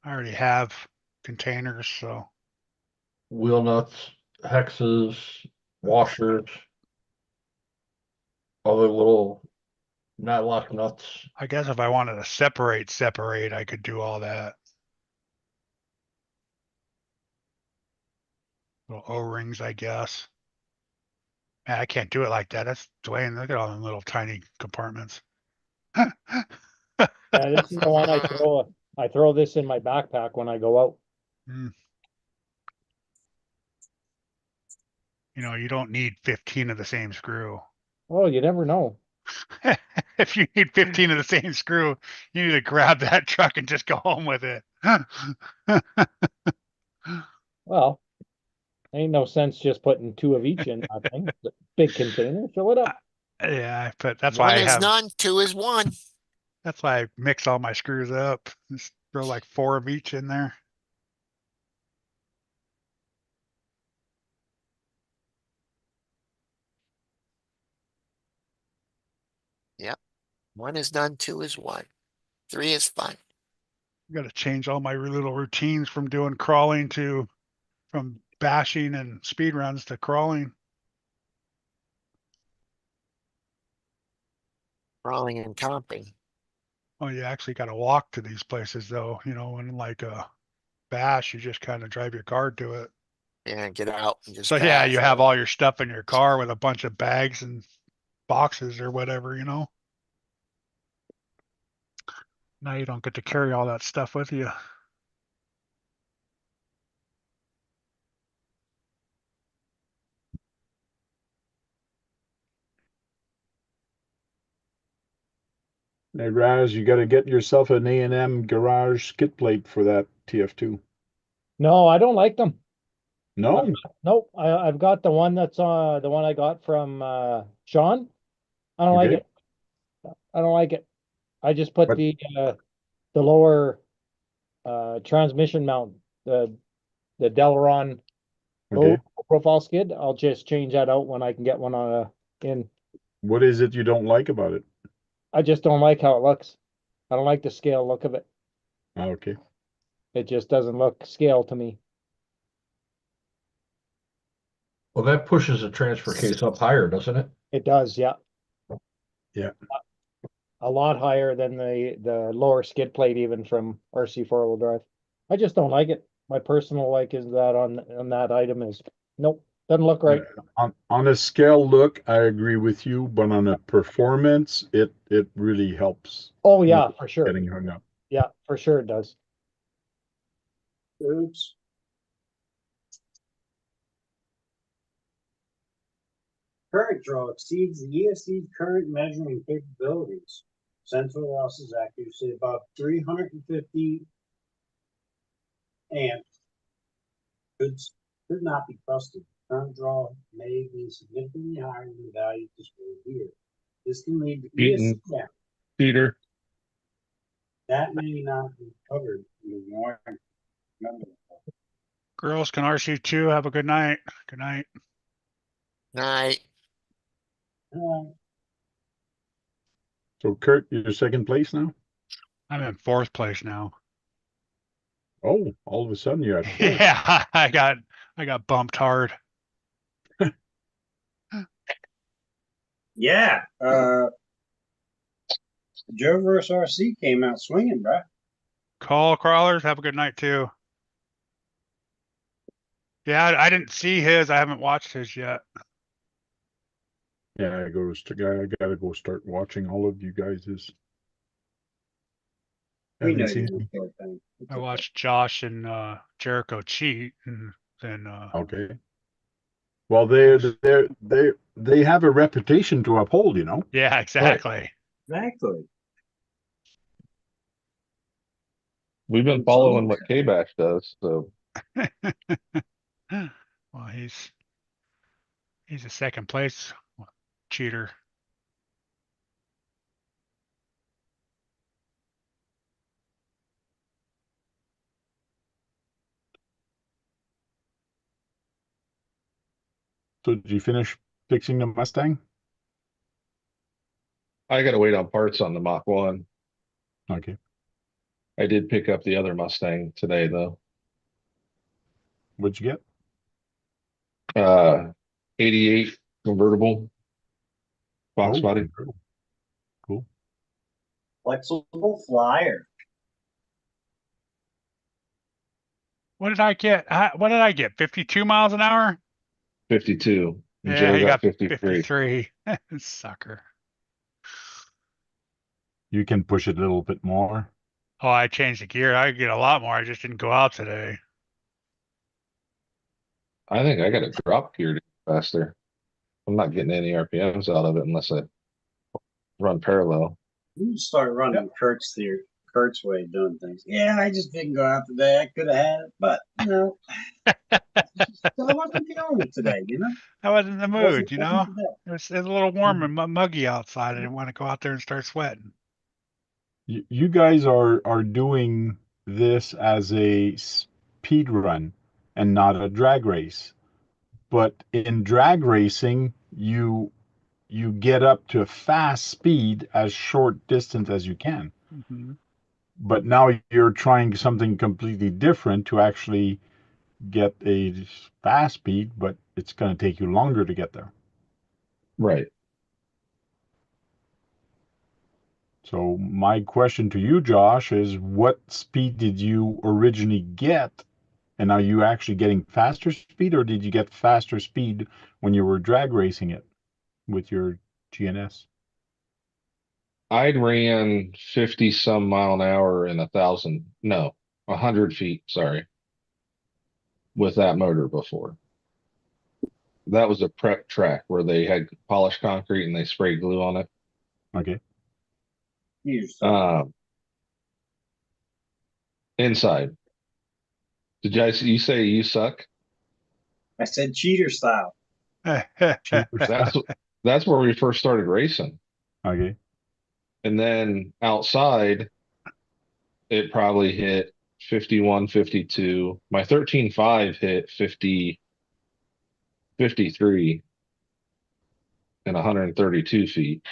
I already have containers, so Wheel nuts, hexes, washers, other little nylock nuts. I guess if I wanted to separate, I could do all that. Little O-rings, I guess. Man, I can't do it like that. That's Dwayne. Look at all them little tiny compartments. Yeah, this is the one I throw this in my backpack when I go out. Mm. You know, you don't need 15 of the same screw. Oh, you never know. If you need 15 of the same screw, you need to grab that truck and just go home with it. Well, ain't no sense just putting 2 of each in that thing. It's a big container, fill it up. Yeah, but that's One why is none, 2 is 1. that's why I mix all my screws up. Just throw like 4 of each in there. Yep. 1 is none, 2 is 1. 3 is fun. Got to change all my little routines from doing crawling from bashing and speed runs to crawling. Crawling and comping. Oh, you actually got to walk to these places though, you know, and like a bash, you just kind of drive your car to it. and get out and just So yeah, pass. you have all your stuff in your car with a bunch of bags and boxes or whatever, you know. Now you don't get to carry all that stuff with you. Now, Raz, you got to get yourself an A&M garage skid plate for that TF2. No, I don't like them. No? Nope, I've got the one that's the one I got from Sean. I don't like Okay. it. I don't like it. I just put But- the lower transmission mount, the Delron low Okay. profile skid. I'll just change that out when I can get one on in. What is it you don't like about it? I just don't like how it looks. I don't like the scale look of it. Okay. It just doesn't look scale to me. Well, that pushes the transfer case up higher, doesn't it? It does, yeah. Yeah. A lot higher than the lower skid plate even from RC four-wheel drive. I just don't like it. My personal like is that on that item is nope, doesn't look right. On a scale look, I agree with you, but on a performance, it really helps. Oh yeah, for sure. Getting hung up. Yeah, for sure it does. Oops. Current draw exceeds the ESC's current measuring capabilities. Sensor losses accuracy about 350 amps. Could not be trusted. Current draw may be significantly higher than the value displayed here. This can lead to ESC down. Peter, That may not be covered in the warranty. Girls, can RC2 have a good night? Good night. Night. So Kurt, you're second place now? I'm in fourth place now. Oh, all of a sudden you're at fourth. Yeah, I got bumped hard. Yeah. Joe vs. RC came out swinging, bro. Call crawlers, have a good night too. Yeah, I didn't see his. I haven't watched his yet. Yeah, I gotta go start watching all of you guys'. We know Haven't you seen. do thing. I watched Josh and Jericho cheat, and then Okay. Well, they have a reputation to uphold, you know. yeah, exactly. Exactly. we've been following what K-Bash does, so Well, he's a second place cheater. So did you finish fixing the Mustang? I gotta wait on parts on the Mach 1. Okay. I did pick up the other Mustang today, though. What'd you get? 88 convertible box Oh, body. convertible. Cool. Flexible flyer. What did I get? What did I get? 52 miles an hour? 52. And Yeah, Joe he got 53. 53. Sucker. You can push it a little bit more. Oh, I changed the gear. I could get a lot more. I just didn't go out today. I think I got to drop gear to go faster. I'm not getting any RPMs out of it unless I run parallel. You can start running Kurt's way of doing things. Yeah, I just didn't go out today. I could have had it, but no. I wasn't feeling it today, you know? I was in the mood, you know? Wasn't today. It was a little warm and muggy outside. I didn't want to go out there and start sweating. You guys are doing this as a speed run and not a drag race. But in drag racing, you get up to a fast speed as short distance as you can. Mm-hmm. But now you're trying something completely different to actually get a fast speed, but it's going to take you longer to get there. Right. So my question to you, Josh, is what speed did you originally get And are you actually getting faster speed, or did you get faster speed when you were drag racing it with your GNS? I'd ran 50 some mile an hour in 100 feet, sorry, with that motor before. That was a prep track where they had polished concrete and they sprayed glue on it. Okay. You suck. Inside. You say you suck? I said cheater style. That's where we first started racing. Okay. And then outside, it probably hit 51, 52. My 13.5 hit 50, 53 and 132 feet.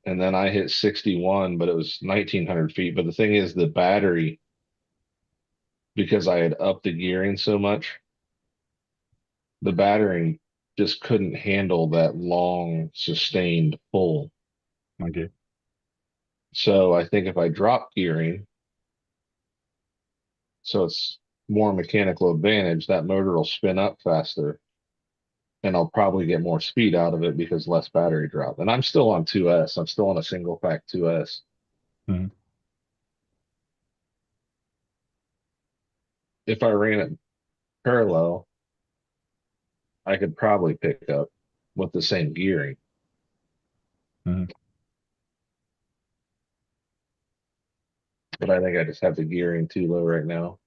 And then I hit 61, but it was 1900 feet. But the thing is, the battery, because I had upped the gearing so much, the battery just couldn't handle that long, sustained pull. Okay. So I think if I drop gearing, so it's more mechanical advantage, that motor will spin up faster and I'll probably get more speed out of it because less battery drop. And I'm still on 2S. I'm still on a single pack 2S. Mhm. If I ran it parallel, I could probably pick up with the same gearing. Mhm. But I think I just have the gearing too low right now.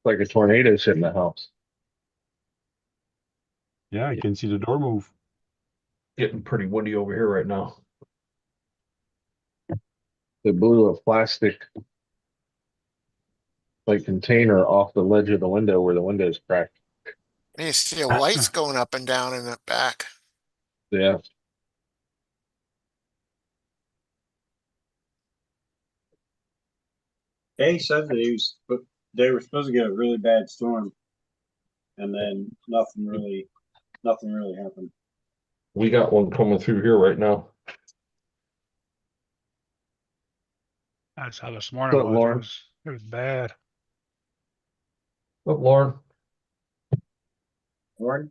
Like a tornado's hitting the house. Yeah, I can see the door move. Getting pretty windy over here right now. They blew a plastic like container off the ledge of the window where the window's cracked. You see lights going up and down in the back. Yeah. They said that they were supposed to get a really bad storm, and then nothing really happened. We got one coming through here right now. That's how this morning What's up, was. Lauren? It was bad. Oh, Lauren. Lauren?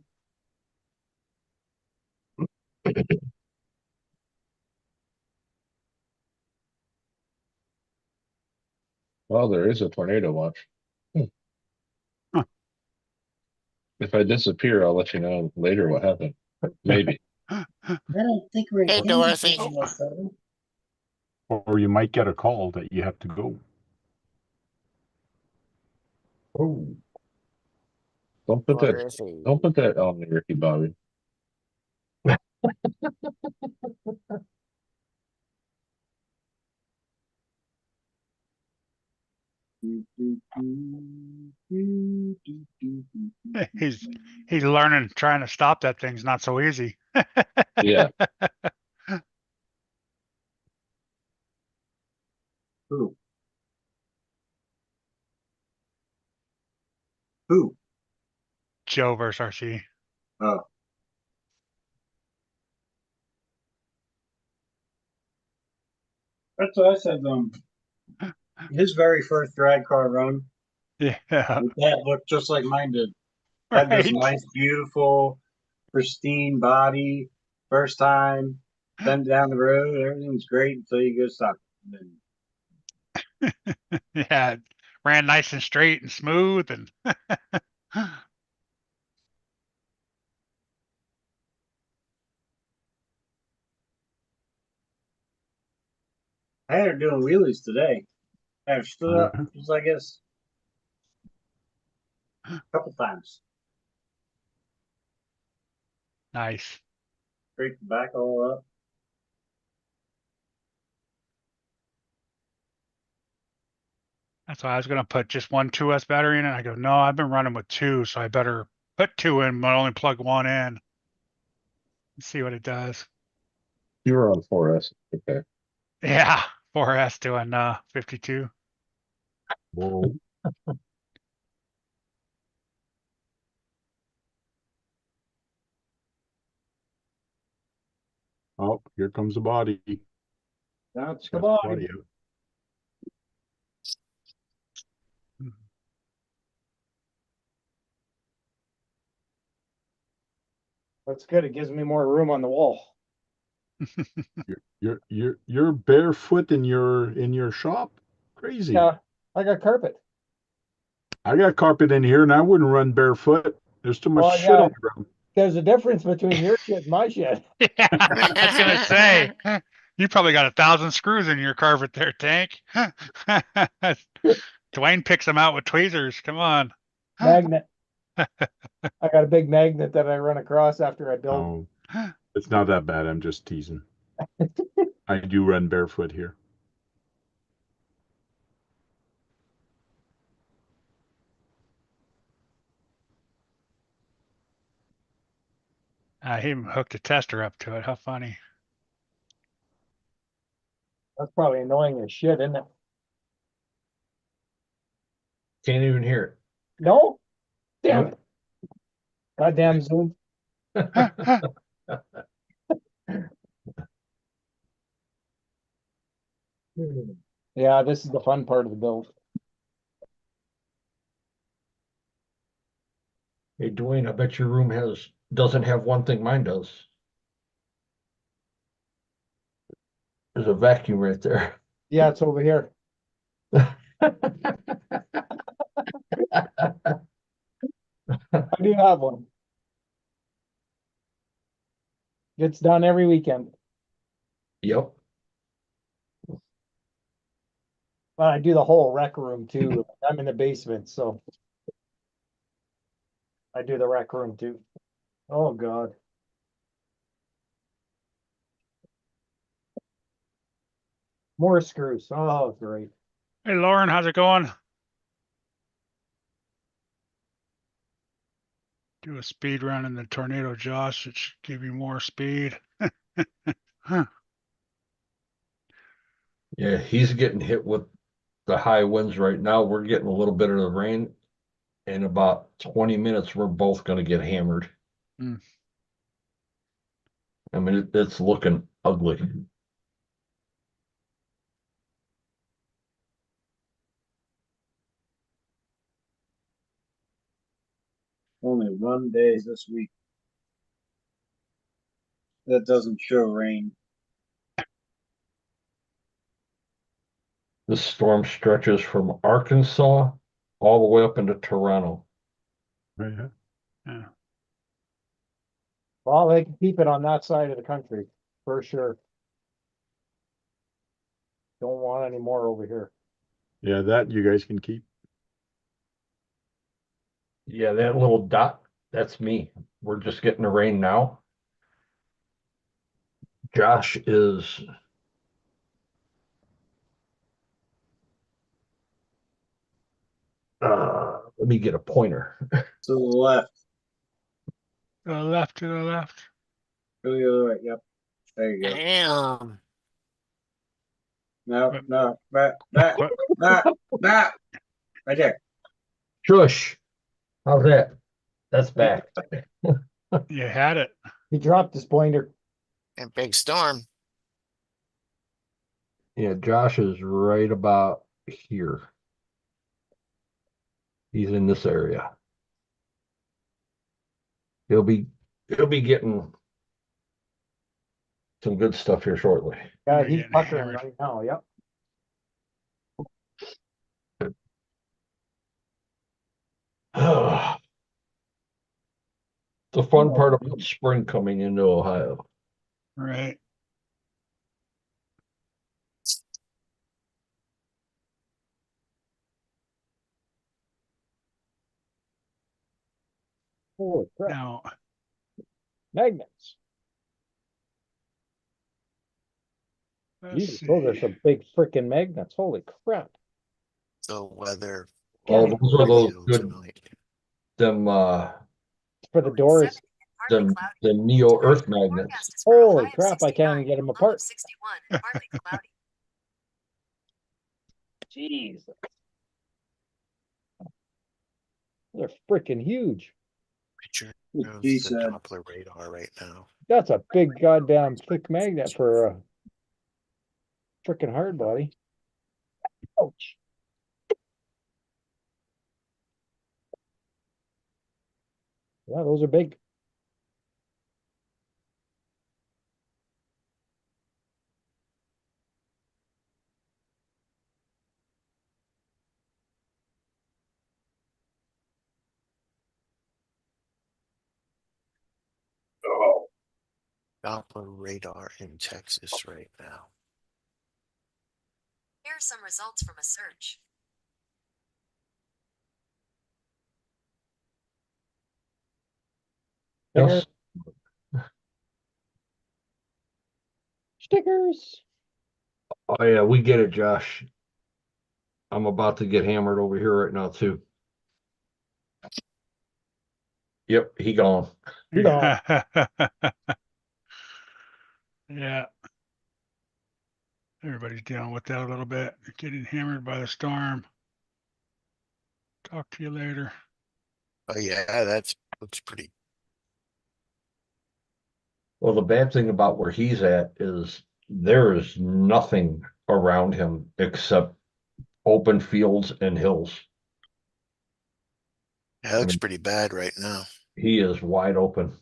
Well, there is a tornado watch. Huh. If I disappear, I'll let you know later what happened. Maybe. I don't think we're Hey, Dorothy. Or you might get a call that you have to go. Oh, Don't put that on me, Ricky Bobby. He's learning, trying to stop that thing's not so easy. Yeah. Who? Who? Joe versus RC. Oh. That's what I said. His very first drag car run, Yeah, that looked just like mine did. Had this right. nice, beautiful, pristine body. First time, then down the road, everything's great until you go stop. Yeah, ran nice and straight and smooth, and I had her doing wheelies today. I have stood up just I guess a couple times. nice. Straight the back all up. That's why I was gonna put just one 2S battery in it. I go, no, I've been running with two, so I better put two in, but only plug one in. And see what it does. You were on 4S. Okay. Yeah, 4S doing 52. Whoa. Oh, here comes the body. That's the Got body. out. That's good. It gives me more room on the wall. You're barefoot in your shop? Crazy. Yeah, I got carpet. I got carpet in here and I wouldn't run barefoot. There's too much Well, shit yeah. on the ground. There's a difference between your shit and my shit. Yeah, I was gonna say, you probably got 1,000 screws in your carpet there, Tank. Dwayne picks them out with tweezers. Come on. Magnet. I got a big magnet that I run across after I build. Oh, it's not that bad. I'm just teasing. I do run barefoot here. He even hooked a tester up to it. How funny. That's probably annoying as shit, isn't it? Can't even hear No? Damn Nope. it. Goddamn Zoom. it. Yeah, this is the fun part of the build. Hey, Dwayne, I bet your room doesn't have one thing mine does. There's a vacuum right there. Yeah, it's over here. I do have one. Gets done every weekend. Yep. But I do the whole rec room too. I'm in the basement, so I do the rec room too. Oh God. More screws. Oh, great. Hey, Lauren, how's it going? Do a speed run in the Tornado Josh. It should give you more speed. Huh. Yeah, he's getting hit with the high winds right now. We're getting a little bit of the rain. In about 20 minutes, we're both going to get hammered. Mm. I mean, it's looking ugly. Only one day this week that doesn't show rain. This storm stretches from Arkansas all the way up into Toronto. Right. Yeah. Well, they can keep it on that side of the country for sure. Don't want any more over here. Yeah, that you guys can keep. Yeah, that little dot, that's me. We're just getting the rain now. Josh is let me get a pointer. To the left. To the left, to the left. Go the other way. Yep. There you go. Damn. No, What- no. Back. Back. What? Back. Back. Right there. Shush. How's that? That's back. You had it. He dropped his pointer. And big storm. Yeah, Josh is right about here. He's in this area. He'll be getting some good stuff here shortly. Yeah, You're he's getting puckering hammered. right now. Yep. The fun part about spring coming into Ohio. Right. Holy crap. Now, Magnets. let's Jesus, those are see. some big freaking magnets. Holy crap. The weather. Oh, Can't those are those Feels good, right. them, for the doors. them, the Neo Earth magnets. Holy crap, I can't even get them apart. Partly 61, partly cloudy. Jeez. They're freaking huge. Picture What of she the said. Doppler radar right now. That's a big goddamn thick magnet for a freaking hard body. Ouch. Yeah, those are big. Doppler radar in Texas right now. Here are some results from a search. Yes. Stickers. Oh yeah, we get it, Josh. I'm about to get hammered over here right now too. Yep, he gone. You know, Yeah. Everybody's dealing with that a little bit. Getting hammered by the storm. Talk to you later. Oh yeah, that's looks pretty. Well, the bad thing about where he's at is there is nothing around him except open fields and hills. Yeah, it looks pretty bad right now. He is wide open.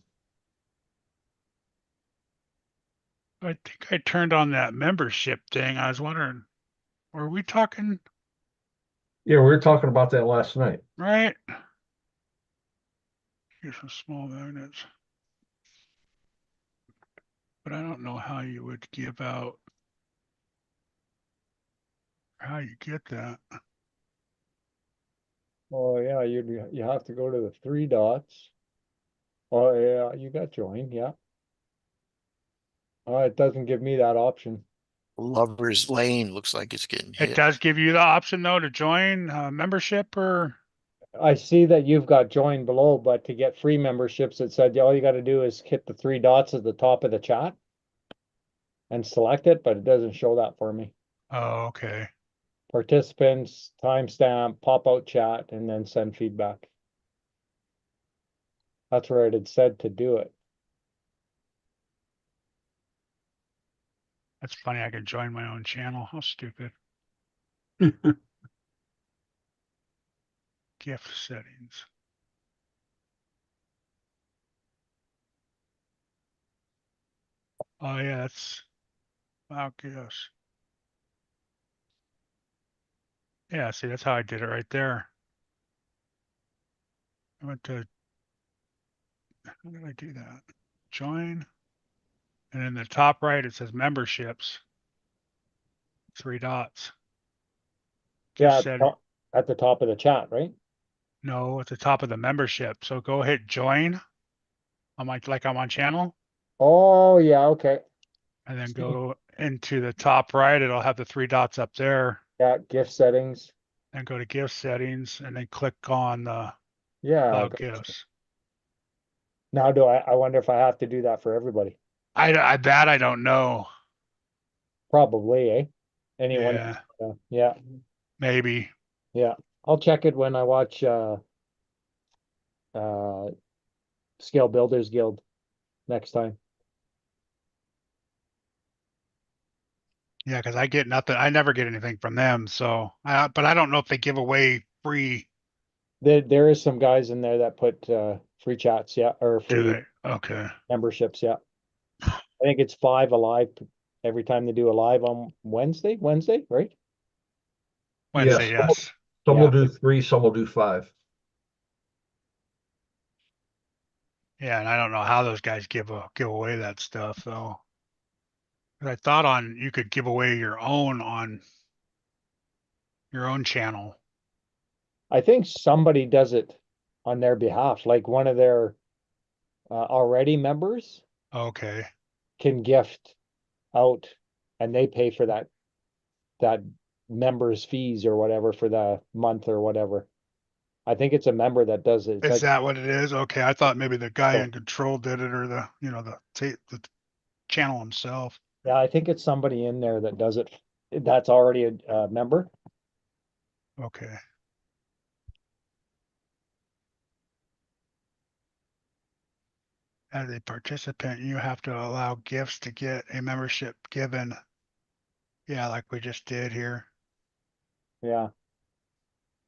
I think I turned on that membership thing. I was wondering, were we talking Yeah, we were talking about that last night. right? Here's some small magnets. But I don't know how you would give out, how you get that. oh yeah, you have to go to the three dots. Oh yeah, you got join, yeah. It doesn't give me that option. Lover's Lane looks like it's getting It hit. does give you the option though to join membership or I see that you've got join below, but to get free memberships, it said all you got to do is hit the three dots at the top of the chat and select it, but it doesn't show that for me. oh, okay. Participants, timestamp, pop out chat, and then send feedback. That's where it had said to do it. That's funny. I could join my own channel. How stupid. Gift settings. Oh yeah, that's wow gifts. Yeah, see, that's how I did it right there. I went to, how did I do that? Join. And in the top right, it says memberships. Three dots. Gift Yeah, setting. at the top of the chat, right? No, at the top of the membership. So go hit join on my, like I'm on channel, Oh, yeah, okay. and then go into the top right. It'll have the three dots up there. Yeah, gift settings. And go to gift settings and then click on the Yeah. about gotcha. gifts. Now I wonder if I have to do that for everybody. I bet I don't know. Probably, eh? Anyone? Yeah, Yeah, maybe. yeah. I'll check it when I watch Scale Builders Guild next time. Yeah, because I get nothing. I never get anything from them. So, but I don't know if they give away free. There is some guys in there that put free chats, yeah, or Do free they? Okay. memberships, yeah. I think it's 5 alive every time they do a live on Wednesday, right? Wednesday, Yes. yes. Some Yeah. will do 3, some will do 5. Yeah, and I don't know how those guys give away that stuff though. 'Cause I thought on you could give away your own on your own channel. I think somebody does it on their behalf, like one of their already members Okay. can gift out and they pay for that member's fees or whatever for the month or whatever. I think it's a member that does it. It's Is like, that what it is? Okay, I thought maybe the guy Oh. in control did it or the channel himself. yeah, I think it's somebody in there that does it. That's already a member. Okay. As a participant, you have to allow gifts to get a membership given. Yeah, like we just did here. Yeah.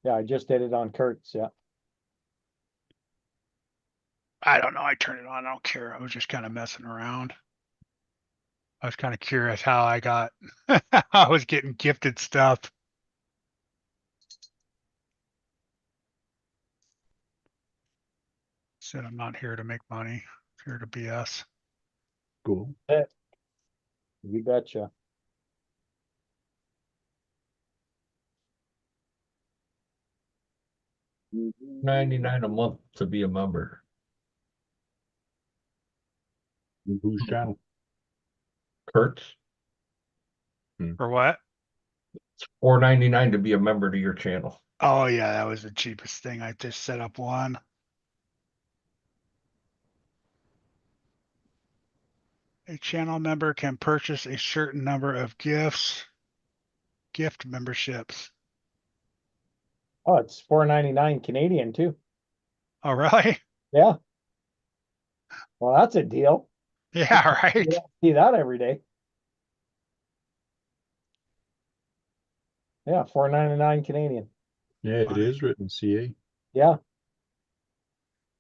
Yeah, I just did it on Kurt's, yeah. I don't know. I turned it on. I don't care. I was just kind of messing around. I was kind of curious how I got, I was getting gifted stuff. Said I'm not here to make money. I'm here to BS. Cool. You betcha. $99 a month to be a member. Whose channel? Kurt's, For what? it's $4.99 to be a member to your channel. Oh yeah, that was the cheapest thing. I just set up one. A channel member can purchase a certain number of gift memberships. Oh, it's $4.99 Canadian too. Oh, really? Yeah. Well, that's a deal. Yeah, right. You don't see that every day. Yeah, $4.99 Canadian. Yeah, it Funny. is written CA. Yeah.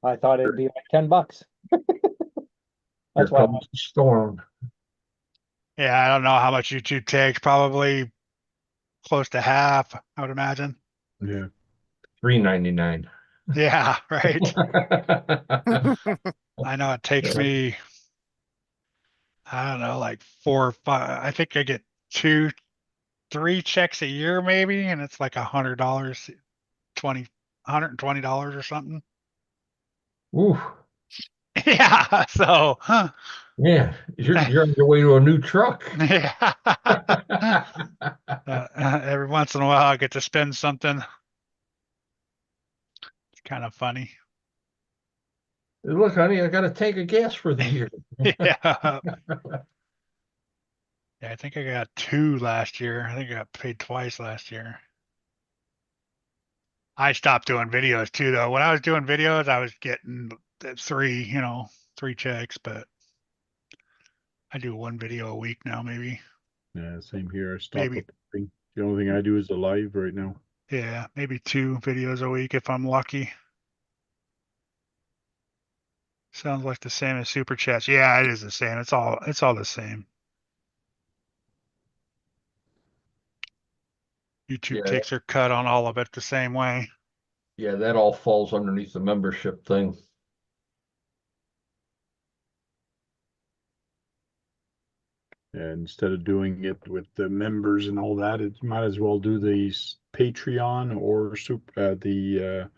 I thought it'd be like $10. Here That's why. comes the storm. Yeah, I don't know how much YouTube takes. Probably close to half, I would imagine. Yeah. $3.99. Yeah, right. I know it takes me, I don't know, like 4 or 5. I think I get 3 checks a year maybe, and it's like $100, $120 or something. Ooh, Yeah, so yeah, you're on your way to a new truck. yeah. Every once in a while I get to spend something. It's kind of funny. Look, honey, I got a tank of gas for the year. Yeah. Yeah, I think I got 2 last year. I think I got paid twice last year. I stopped doing videos too, though. When I was doing videos, I was getting 3, 3 checks, but I do 1 video a week now, maybe. Yeah, same here. I stopped Maybe. uploading. The only thing I do is the live right now. Yeah, maybe 2 videos a week if I'm lucky. Sounds like the same as Super Chats. Yeah, it is the same. It's all the same. YouTube Yeah. takes their cut on all of it the same way. Yeah, that all falls underneath the membership thing. And instead of doing it with the members and all that, it might as well do the Patreon or the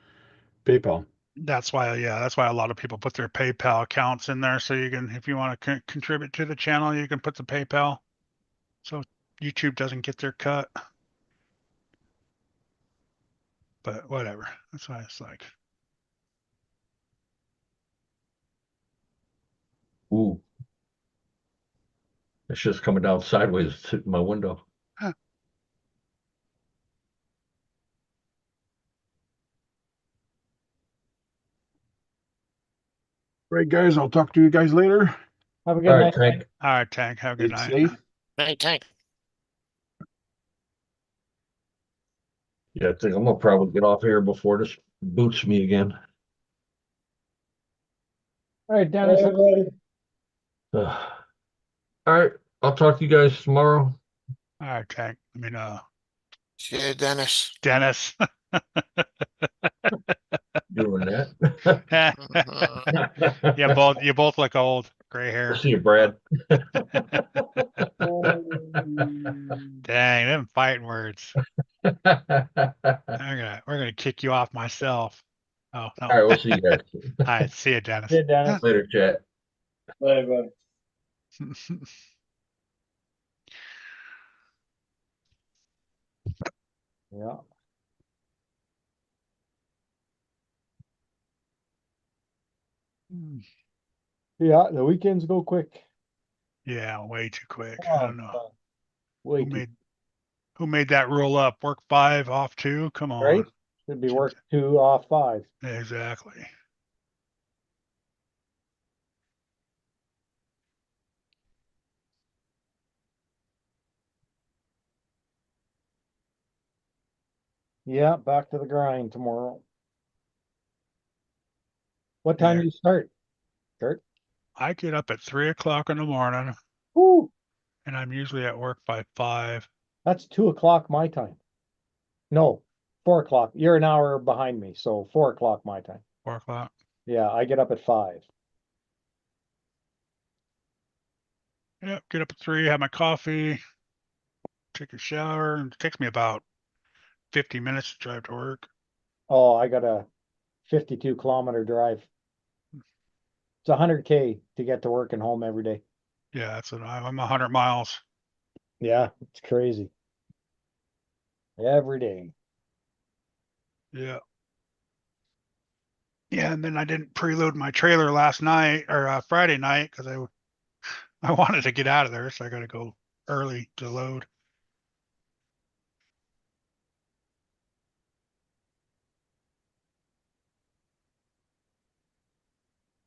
PayPal. That's why a lot of people put their PayPal accounts in there. So you can, if you want to contribute to the channel, you can put the PayPal. So YouTube doesn't get their cut. But whatever. That's why it's like. Ooh. It's just coming down sideways to my window. Right, guys, I'll talk to you guys later. Have a All good right, night. Tank. All right, Tank. Have a good Stay night. safe. Hey, Tank. Yeah, I think I'm gonna probably get off here before this boots me again. All right, Dennis. All right, I'll talk to you guys tomorrow. All right, Tank. See you, Dennis. Dennis. Doing that. Mhm. You both look old. Gray hair. See you, Brad. Dang, them fighting words. All We're gonna kick you off myself. Oh no. right, we'll see you guys. All right, see you, Dennis. See you, Dennis. Later, chat. Bye bye. Yeah. Yeah, the weekends go quick. Yeah, way too quick. Oh, I don't know. Way Who too, made that rule up? Work 5, off 2? Come on. right? Should be work 2 off 5. Exactly. Yeah, back to the grind tomorrow. What time Yeah. do you start, Kurt? I get up at 3 o'clock in the morning Woo, and I'm usually at work by 5. that's 2 o'clock my time. No, 4 o'clock. You're an hour behind me, so 4 o'clock my time. 4 o'clock. Yeah, I get up at 5. Yep. Get up at 3, have my coffee, take a shower, and it takes me about 50 minutes to drive to work. Oh, I got a 52-kilometer drive. It's 100K to get to work and home every day. Yeah, that's what I'm 100 miles. Yeah, it's crazy. Every day. Yeah. Yeah, and then I didn't preload my trailer last night or Friday night because I wanted to get out of there, so I got to go early to load.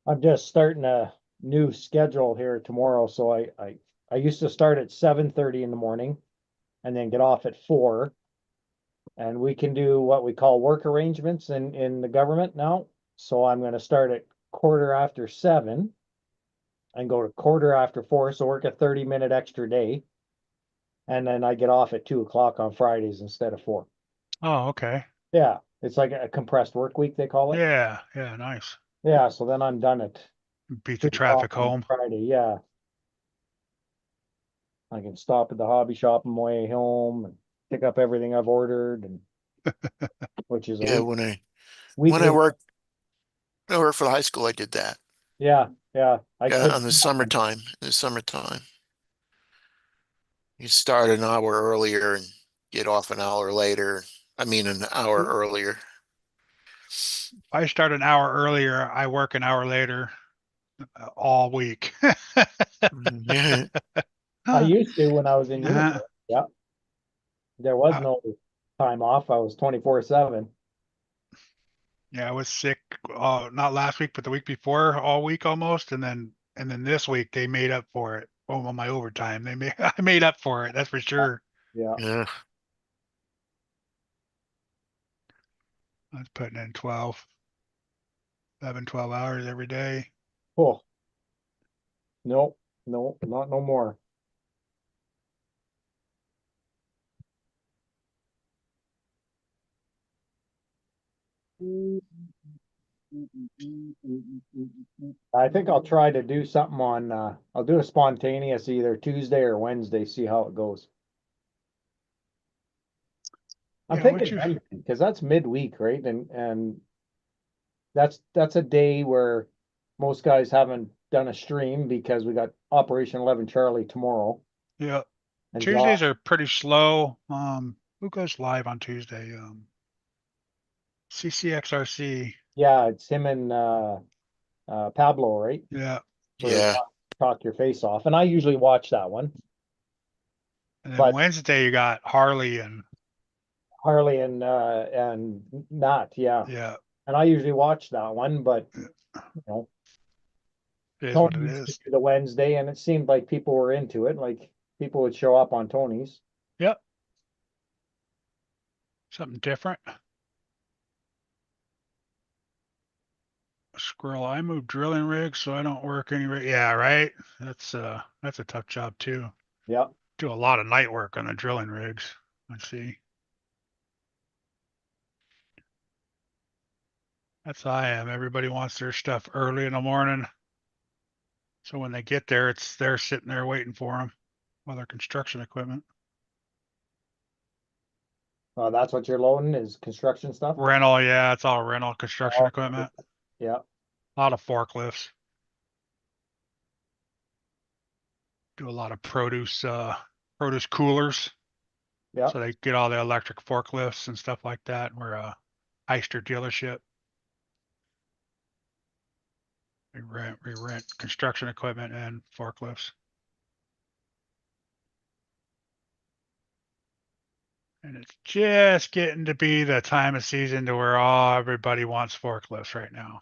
I'm just starting a new schedule here tomorrow, so I used to start at 7:30 in the morning and then get off at 4. And we can do what we call work arrangements in the government now. So I'm gonna start at 7:15 and go to 4:15, so work a 30-minute extra day. And then I get off at 2 o'clock on Fridays instead of 4. Oh, okay. Yeah, it's like a compressed work week, they call it. Yeah, yeah, nice. Yeah, so then I'm done at Beat the 2 o'clock traffic on home. Friday. Yeah, I can stop at the hobby shop on my way home and pick up everything I've ordered, and which is a Yeah, week when weekly. I worked for the high school, I did that. Yeah, yeah. I Yeah, could. on the summertime. In the summertime, you start an hour earlier and get off an hour later. I mean, an hour earlier. If I start an hour earlier, I work an hour later all week. Yeah, I used to when I was in Uh, uniform. Yeah, there was uh, no time off. I was 24/7. yeah, I was sick not last week, but the week before, all week almost, and then this week they made up for it. Oh, on my overtime, they made I made up for it. That's for sure. Yeah. yeah. I was putting in 12 hours every day. Oh, no, no, not no more. I think I'll try to do something on, I'll do a spontaneous either Tuesday or Wednesday, see how it goes. I'm Yeah, what thinking you? Wednesday, because that's midweek, right? And that's a day where most guys haven't done a stream because we got Operation 11 Charlie tomorrow. Yeah, And Josh, Tuesdays are pretty slow. Who goes live on Tuesday? CCXRC. yeah, it's him and Pablo, right? Yeah, For the Yeah. talk your face off. And I usually watch that one. and then But Wednesday you got Harley and Harley and Nat, yeah. yeah, And I usually watch that one, but you know, it is what Tony it used to is. do the Wednesday, and it seemed like people were into it. Like people would show up on Tony's. Yep, something different. Squirrel, I move drilling rigs, so I don't work any rig. Yeah, right. That's a tough job too. Yeah. Do a lot of night work on the drilling rigs. Let's see. That's how I am. Everybody wants their stuff early in the morning. So when they get there, they're sitting there waiting for them while they're construction equipment. That's what you're loading is construction stuff. Rental, yeah, it's all rental construction Oh, equipment. yeah. A lot of forklifts. Do a lot of produce coolers. Yeah. So they get all the electric forklifts and stuff like that. We're a Hyster dealership. We rent construction equipment and forklifts. And it's just getting to be the time of season to where everybody wants forklifts right now.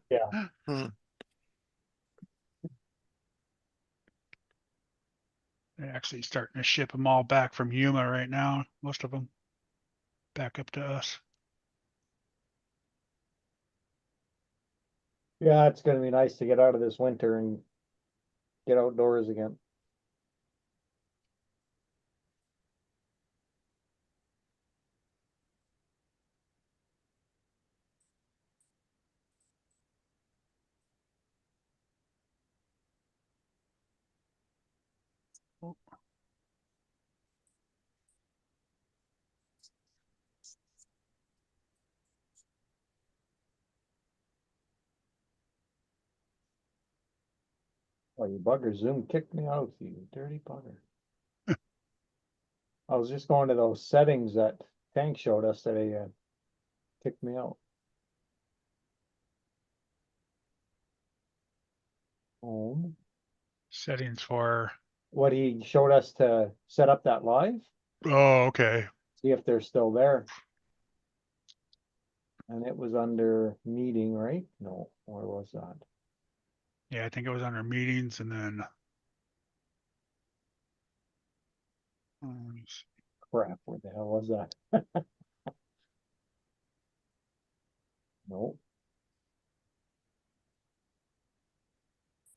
Yeah. Hmm. They're actually starting to ship them all back from Yuma right now, most of them. back up to us. Yeah, it's gonna be nice to get out of this winter and get outdoors again. Oh, you bugger, Zoom kicked me out, you dirty bugger. I was just going to those settings that Tank showed us that he kicked me out. Home. Settings for, What he showed us to set up that live, oh, okay. see if they're still there. And it was under meeting, right? No, where was that? Yeah, I think it was under meetings and then. Crap, where the hell was that? No,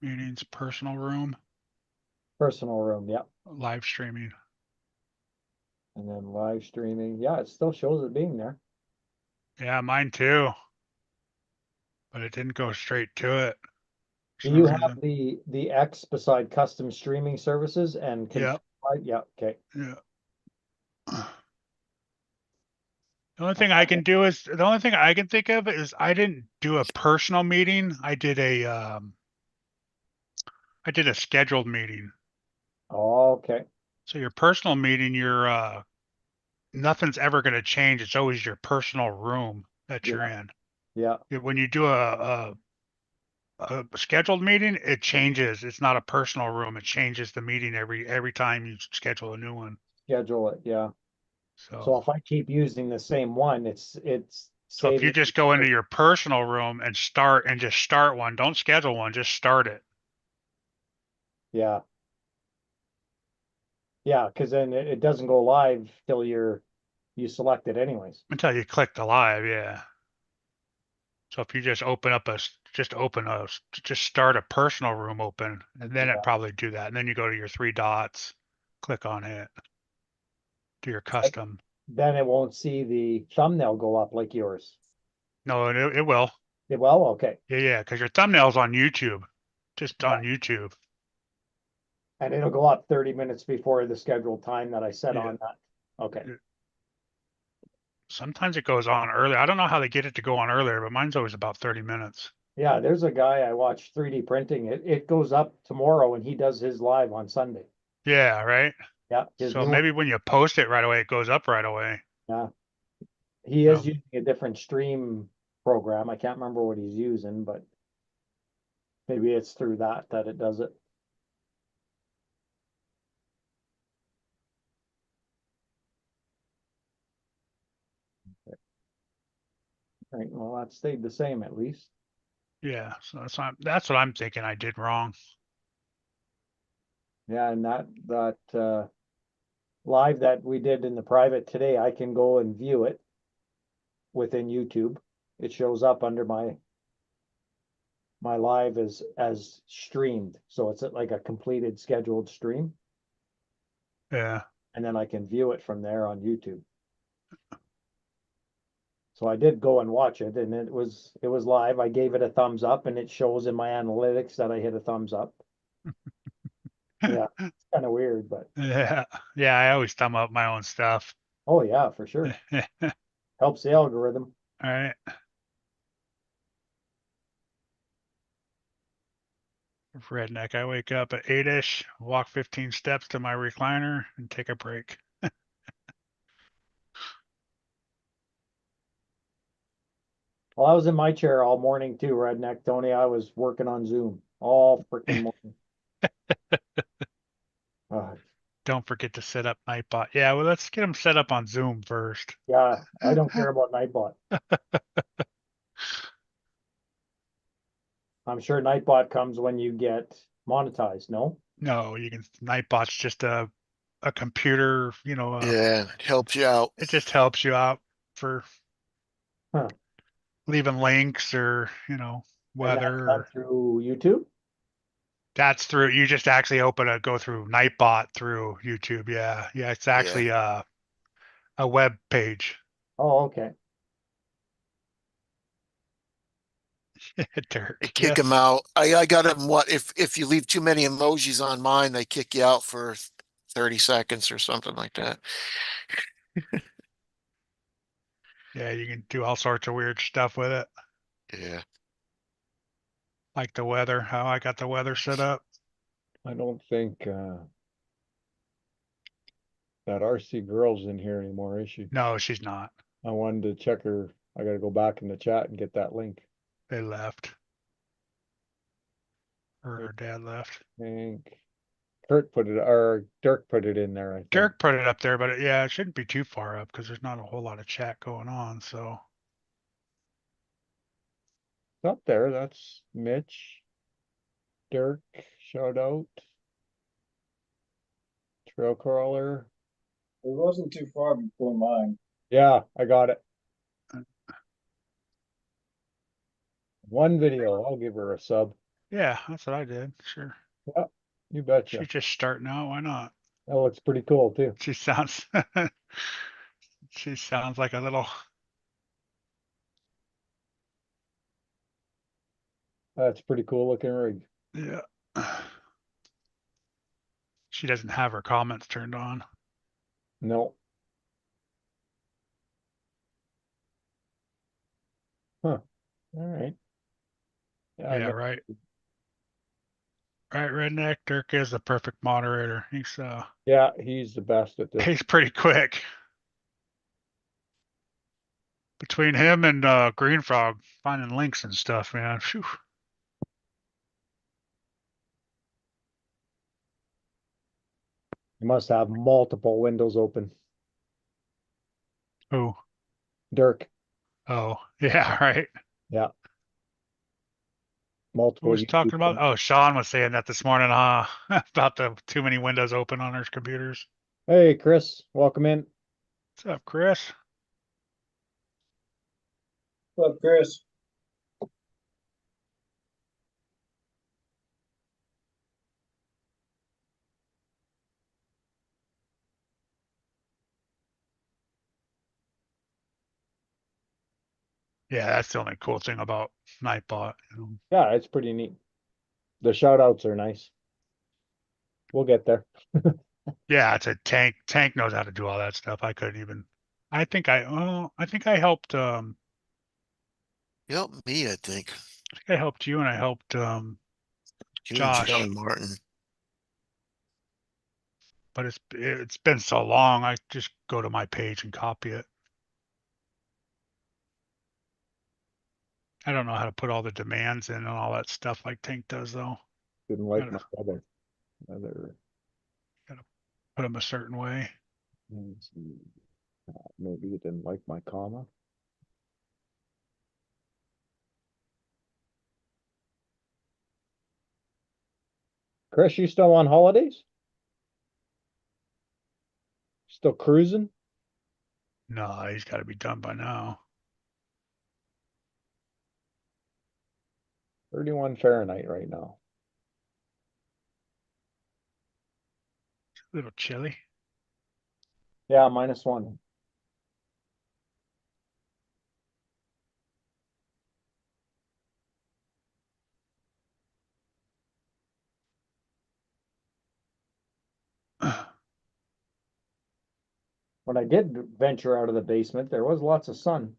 Meetings, personal room, personal room, yep. live streaming. And then live streaming, yeah, it still shows it being there. Yeah, mine too. But it didn't go straight to it. Do you have the X beside custom streaming services and Yeah. Yeah, okay. Yeah. The only thing I can do is the only thing I can think of is I didn't do a personal meeting. I did a scheduled meeting. Okay, So your personal meeting, your nothing's ever going to change. It's always your personal room that you're in. yeah, When you do a scheduled meeting, it changes. It's not a personal room. It changes the meeting every time you schedule a new one. schedule it, yeah. So So if I keep using the same one, it's so if you saving. just go into your personal room and just start one, don't schedule one, just start it. Yeah. Yeah, because then it doesn't go live till you select it anyways. Until you click the live, yeah. So if you just just start a personal room open, and then Yeah. it probably do that. And then you go to your three dots, click on it, do your custom. Then it won't see the thumbnail go up like yours. No, it will. It will? Okay. Yeah, because your thumbnail's on YouTube, just Yeah. on YouTube. And it'll go up 30 minutes before the scheduled time that I set Yeah. on that. Okay. Yeah. Sometimes it goes on earlier. I don't know how they get it to go on earlier, but mine's always about 30 minutes. Yeah, there's a guy I watch 3D printing. It goes up tomorrow and he does his live on Sunday. Yeah, right. Yeah, his So new maybe when you post it right away, it goes up right away. Yeah. He is No. using a different stream program. I can't remember what he's using, but maybe it's through that it does it. Right, well, that stayed the same at least. Yeah, so that's what I'm thinking I did wrong. Yeah, and that live that we did in the private today, I can go and view it within YouTube. It shows up under my live as streamed. So it's like a completed scheduled stream. Yeah. And then I can view it from there on YouTube. So I did go and watch it and it was live. I gave it a thumbs up and it shows in my analytics that I hit a thumbs up. Yeah, it's kind of weird, but Yeah. Yeah, I always thumb up my own stuff. oh yeah, for sure. Helps the algorithm. All right. Redneck, I wake up at 8-ish, walk 15 steps to my recliner and take a break. Well, I was in my chair all morning too, Redneck Tony. I was working on Zoom all freaking morning. Don't forget to set up Nightbot. Yeah, well, let's get them set up on Zoom first. Yeah, I don't care about Nightbot. I'm sure Nightbot comes when you get monetized, no? No, Nightbot's just a computer, Yeah, it helps you out. it just helps you out. for Huh. leaving links or, And that's weather. done through YouTube? That's through, you just actually go through Nightbot through YouTube. Yeah. Yeah. It's actually a web page. Oh, okay. Dirk. They kick Yes. him out. I got him. What if you leave too many emojis on mine, they kick you out for 30 seconds or something like that. Yeah. You can do all sorts of weird stuff with it. Yeah. Like the weather, how I got the weather set up. I don't think that RC girl's in here anymore, is she? No, she's not. I wanted to check her. I gotta go back in the chat and get that link. They left. Or her dad left. Think Kurt put it, or Dirk put it in there, I think. Dirk put it up there, but yeah, it shouldn't be too far up because there's not a whole lot of chat going on. So It's up there, that's Mitch. Dirk, shout out. Trail crawler. It wasn't too far before mine. Yeah, I got it. One video, I'll give her a sub. yeah, that's what I did. Sure. You betcha. She's just starting out. Why not? That looks pretty cool too. She sounds she sounds like a little That's pretty cool looking rig. yeah. She doesn't have her comments turned on. No. Huh. All right. Yeah, Yeah, right. Right, Redneck. Dirk is the perfect moderator. yeah, he's the best at this. He's pretty quick. Between him and Green Frog finding links and stuff, man. Phew. He must have multiple windows open. Oh, Dirk. oh, yeah, right. Yeah. Who Multiple was talking YouTube about? Oh, Sean was saying that this morning, about the too many windows open on his computers. Hey, Chris, welcome in. What's up, Chris? What's up, Chris? Yeah, that's the only cool thing about Nightbot. Yeah, it's pretty neat. The shout outs are nice. We'll get there. Yeah, it's a tank. Tank knows how to do all that stuff. I couldn't even. I think I helped. You helped me, I think. I think I helped you, and I helped You and Josh. John Martin. But it's been so long. I just go to my page and copy it. I don't know how to put all the demands in and all that stuff like Tank does, though. Didn't like Gotta- my other. Put them a certain way. Let's see. Maybe you didn't like my comma. Chris, you still on holidays? Still cruising? No, he's got to be done by now. 31 Fahrenheit right now. It's a little chilly. Yeah, -1. When I did venture out of the basement, there was lots of sun.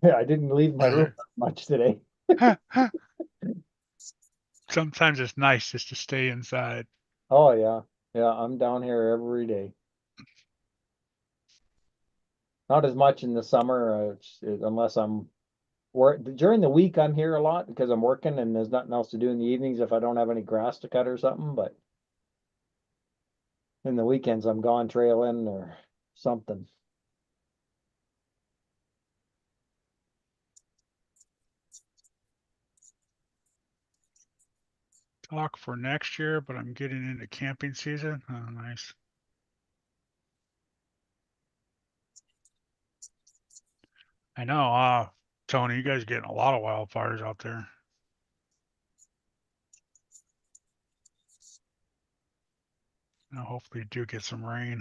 Yeah, I didn't leave my room much today. Sometimes it's nice just to stay inside. Oh yeah. Yeah, I'm down here every day. Not as much in the summer, unless I'm during the week I'm here a lot because I'm working and there's nothing else to do in the evenings if I don't have any grass to cut or something, but in the weekends I'm gone trailing or something. Talk for next year, but I'm getting into camping season. Oh, nice. I know, Tony, you guys getting a lot of wildfires out there. Now, hopefully you do get some rain.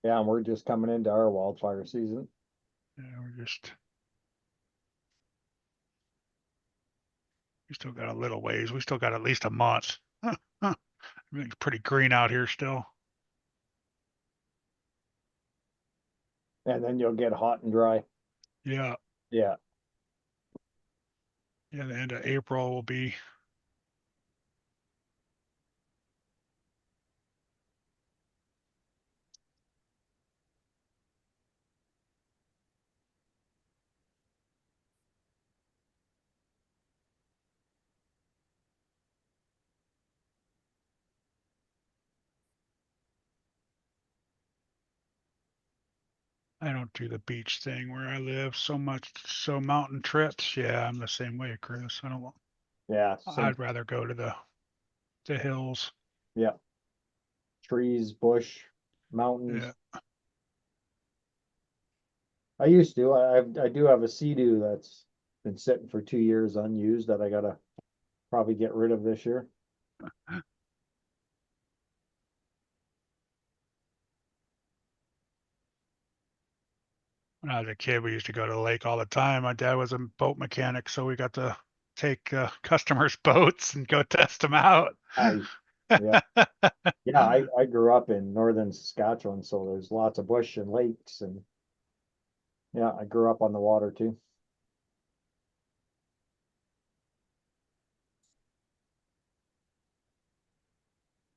Yeah, and we're just coming into our wildfire season. Yeah, we still got a little ways. We still got at least a month. Everything's pretty green out here still. And then you'll get hot and dry. Yeah. Yeah. Yeah, the end of April will be. I don't do the beach thing where I live so much. So mountain trips. Yeah, I'm the same way, Chris. I don't want. Yeah. Same. I'd rather go to the hills. Yeah. Trees, bush, mountains. Yeah. I used to. I do have a Sea-Doo that's been sitting for 2 years unused that I gotta probably get rid of this year. When I was a kid, we used to go to the lake all the time. My dad was a boat mechanic, so we got to take customers' boats and go test them out. Yeah. Yeah, I grew up in northern Saskatchewan, so there's lots of bush and lakes, and yeah, I grew up on the water too.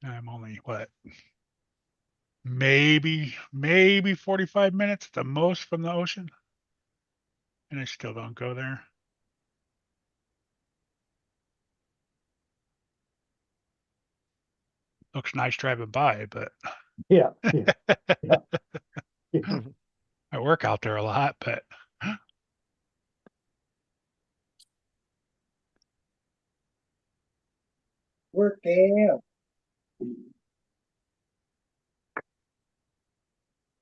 I'm only what, maybe 45 minutes at the most from the ocean, and I still don't go there. Looks nice driving by, but Yeah, yeah, yeah. I work out there a lot, but Work out. Did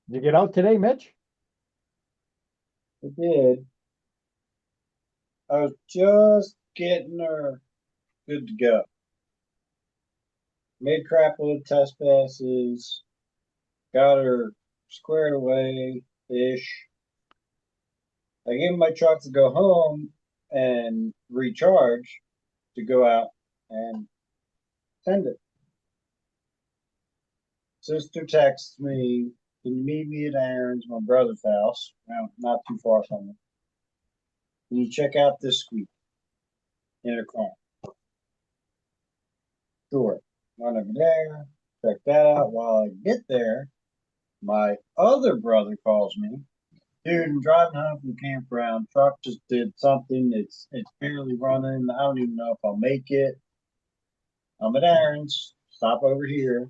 you get out today, Mitch? I did. I was just getting her good to go. Made crap load test passes. Got her squared away ish. I gave my truck to go home and recharge to go out and send it. Sister texts me, can you meet me at Aaron's, my brother's house, not too far from it. Can you check out this squeak in her car? Sure. Run over there, check that out. While I get there, my other brother calls me. Dude, I'm driving home from campground. Truck just did something. It's barely running. I don't even know if I'll make it. I'm at Aaron's. Stop over here.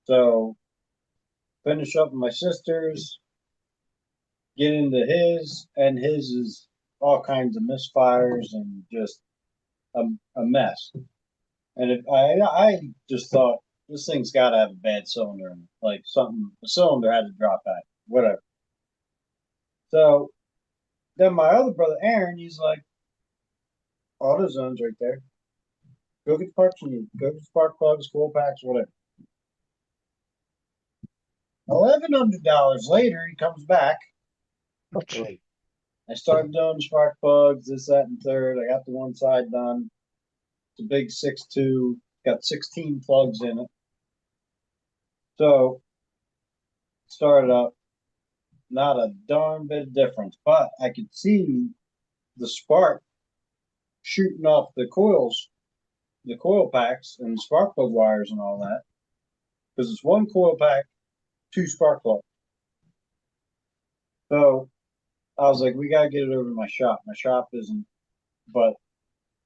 So finish up with my sister's, get into his, and his is all kinds of misfires and just a mess. And I just thought this thing's got to have a bad cylinder in it, like something, the cylinder had to drop out, whatever. So then my other brother Aaron, he's like, AutoZone's right there. Go get the parts you need. Go get the spark plugs, coil packs, whatever. $1,100 later, he comes back. I started doing spark plugs, this, that, and third. I got the one side done. It's a big 6.2, got 16 plugs in it. So started up, not a darn bit of difference, but I could see the spark shooting off the coils, the coil packs, and the spark plug wires and all that. Because it's one coil pack, 2 spark plugs. So I was like, we gotta get it over to my shop. My shop isn't but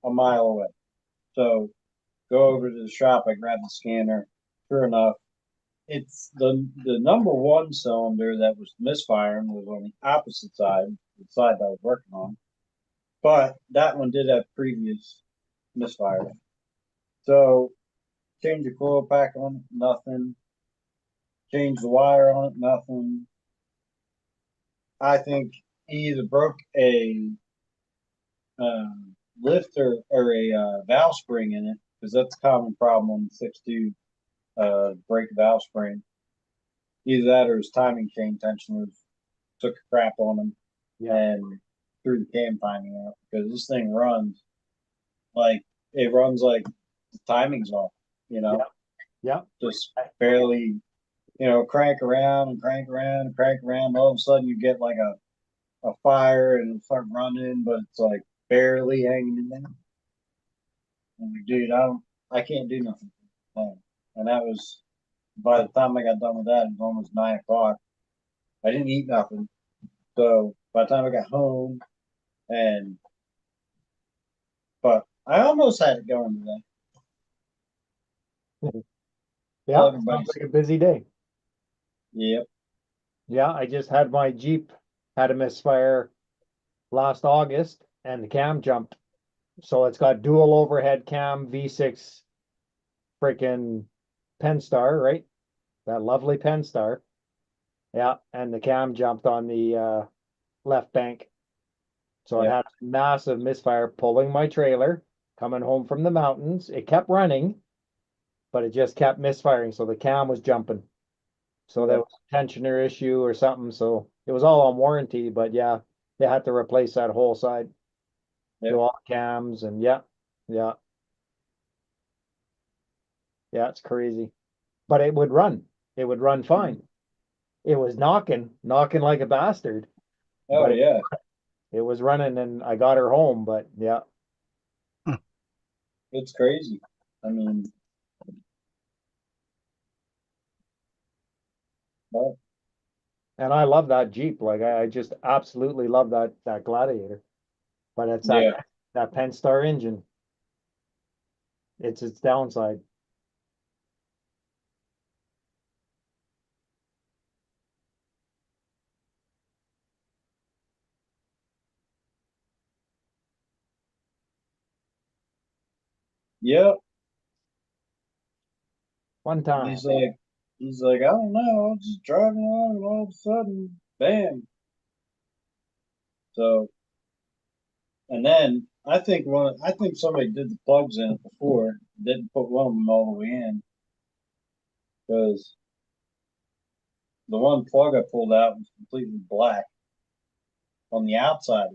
a mile away. So go over to the shop, I grab the scanner. Sure enough, it's the number one cylinder that was misfiring was on the opposite side, the side that I was working on. But that one did have previous misfires. So change the coil pack on it, nothing. Change the wire on it, nothing. I think he either broke a lift or a valve spring in it, because that's a common problem on the 6.2 break valve spring. Either that or his timing chain tensioner took a crap on him Yeah, and threw the cam timing out, because this thing runs like the timing's off, you know, yeah, just barely, crank around and crank around and crank around. All of a sudden you get like a fire and it'll start running, but it's like barely hanging in there. I'm like, dude, I can't do nothing. And that was, by the time I got done with that, it was almost 9 o'clock. I didn't eat nothing. So by the time I got home, but I almost had it going today. yeah. Everybody, Sounds like a busy day. yep. Yeah, I just had my Jeep had a misfire last August and the cam jumped. So it's got dual overhead cam V6 freaking Penstar, right? That lovely Penstar. Yeah, and the cam jumped on the left bank. So it Yeah. had a massive misfire pulling my trailer coming home from the mountains. It kept running, but it just kept misfiring. So the cam was jumping. So there was a tensioner issue or something. So it was all on warranty, but yeah, they had to replace that whole side. Yep. Do all cams and yeah, yeah. Yeah, it's crazy. But it would run. It would run fine. It was knocking like a bastard. Oh But yeah. it was running and I got her home, but yeah. It's crazy. I mean, but And I love that Jeep. Like I just absolutely love that Gladiator. But it's yeah. that Penstar engine. It's its downside. Yep. One time. He's like, I don't know, I was just driving along and all of a sudden, bam. So, and then I think somebody did the plugs in it before, didn't put one of them all the way in, because the one plug I pulled out was completely black on the outside,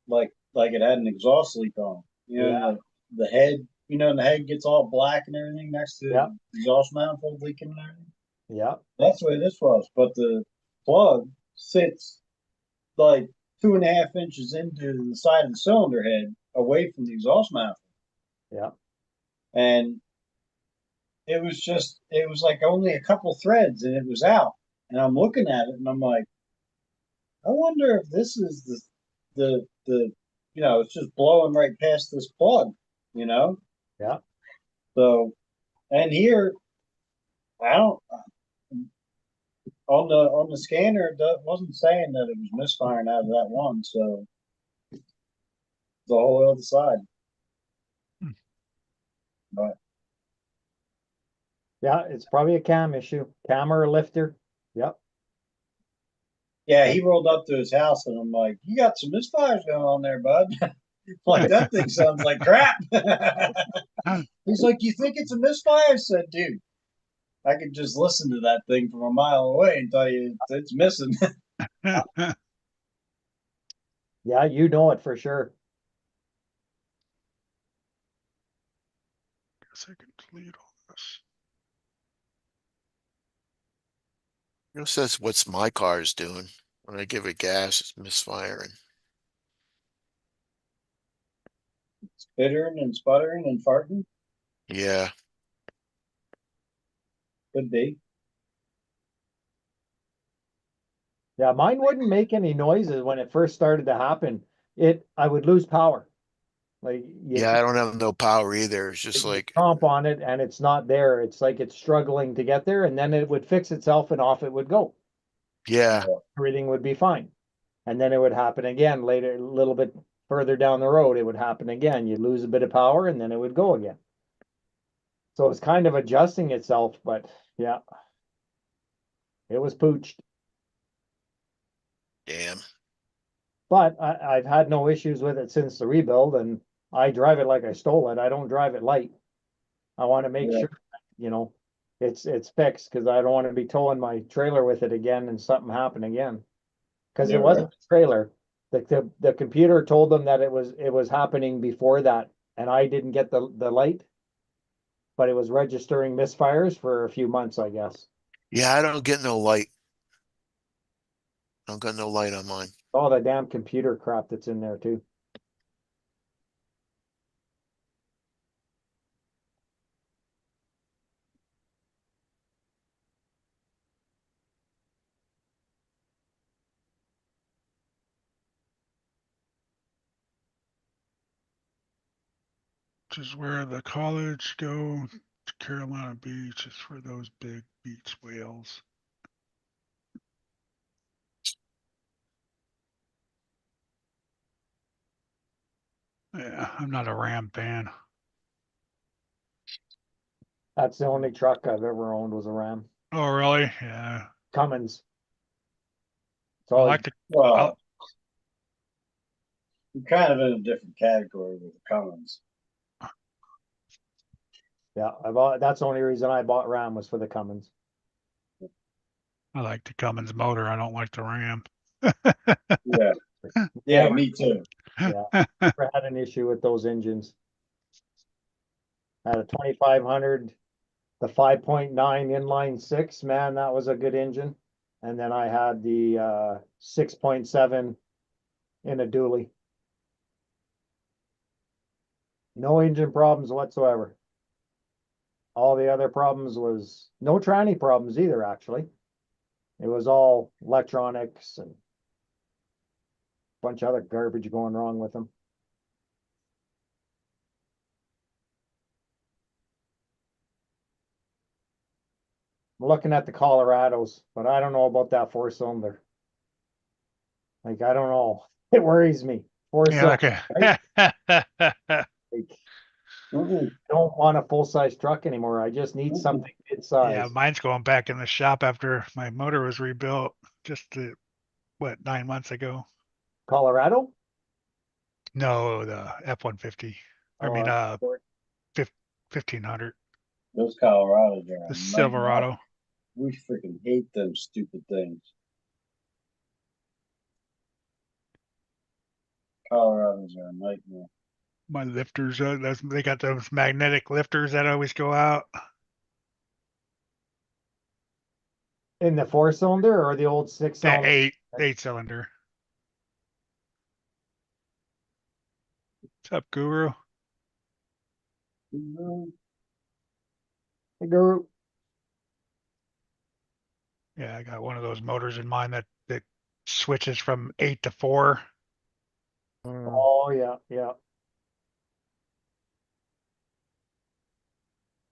like it had an exhaust leak on. Yeah. The head, and the head gets all black and everything next to Yeah. the exhaust manifold leaking and everything. Yeah. That's the way this was. But the plug sits like 2.5 inches into the side of the cylinder head away from the exhaust manifold. Yeah. And it was like only a couple threads and it was out. And I'm looking at it and I'm like, I wonder if this is the it's just blowing right past this plug, you know? Yeah. So, and here, I don't, on the scanner, it wasn't saying that it was misfiring out of that one. So, the whole other side. But Yeah. It's probably a cam issue. Cam or a lifter. Yep. yeah, he rolled up to his house and I'm like, you got some misfires going on there, bud. Like, that thing sounds like crap. He's like, you think it's a misfire? I said, dude, I could just listen to that thing from a mile away and tell you it's missing. Yeah, you know it for sure. Guess I can delete all this. It says what's my car's doing. When I give it gas, it's misfiring. Spittering and sputtering and farting. Yeah, Could be. Yeah, mine wouldn't make any noises when it first started to happen. I would lose power. Like yeah, I don't have no power either. It's just you like, stomp on it and it's not there. It's like it's struggling to get there, and then it would fix itself and off it would go. yeah, Everything would be fine. And then it would happen again later, a little bit further down the road, it would happen again. You'd lose a bit of power and then it would go again. So it's kind of adjusting itself, but yeah, it was pooched. damn. But I've had no issues with it since the rebuild, and I drive it like I stole it. I don't drive it light. I want to make Yeah. sure, you know, it's fixed, because I don't want to be towing my trailer with it again and something happen again. Because Yeah, it wasn't a trailer. The computer told them that it was happening before that, and I didn't get the light, but it was registering misfires for a few months, I guess. Yeah, I don't get no light. I don't got no light on mine. All the damn computer crap that's in there too. Which is where the college go to Carolina Beach. It's for those big beach whales. Yeah, I'm not a Ram fan. That's the only truck I've ever owned was a Ram. Oh, really? Yeah. Cummins. It's I always, like the. Well, I'm kind of in a different category with the Cummins. yeah, that's the only reason I bought Ram was for the Cummins. I like the Cummins motor. I don't like the Ram. Yeah. Yeah, Never, me too. yeah, never had an issue with those engines. Had a 2500, the 5.9 inline six, man, that was a good engine. And then I had the 6.7 in a dually. No engine problems whatsoever. All the other problems was no tranny problems either, actually. It was all electronics and a bunch of other garbage going wrong with them. I'm looking at the Colorados, but I don't know about that four cylinder. Like, I don't know. It worries me. Four Yeah, cylinder, like right? a. Like, Mm-mm. I don't want a full-size truck anymore. I just need something Yeah, mid-size. mine's going back in the shop after my motor was rebuilt just what, 9 months ago. Colorado? No, the F-150. I mean, Oh, 1500. Those Colorados are a The nightmare. Silverado. We freaking hate them stupid things. Colorados are a nightmare. My lifters, they got those magnetic lifters that always go out. in the four cylinder or the old six That cylinder? eight cylinder. What's up, Guru? Mhm. Guru. Yeah, I got one of those motors in mine that switches from 8 to 4. Oh, yeah, yeah.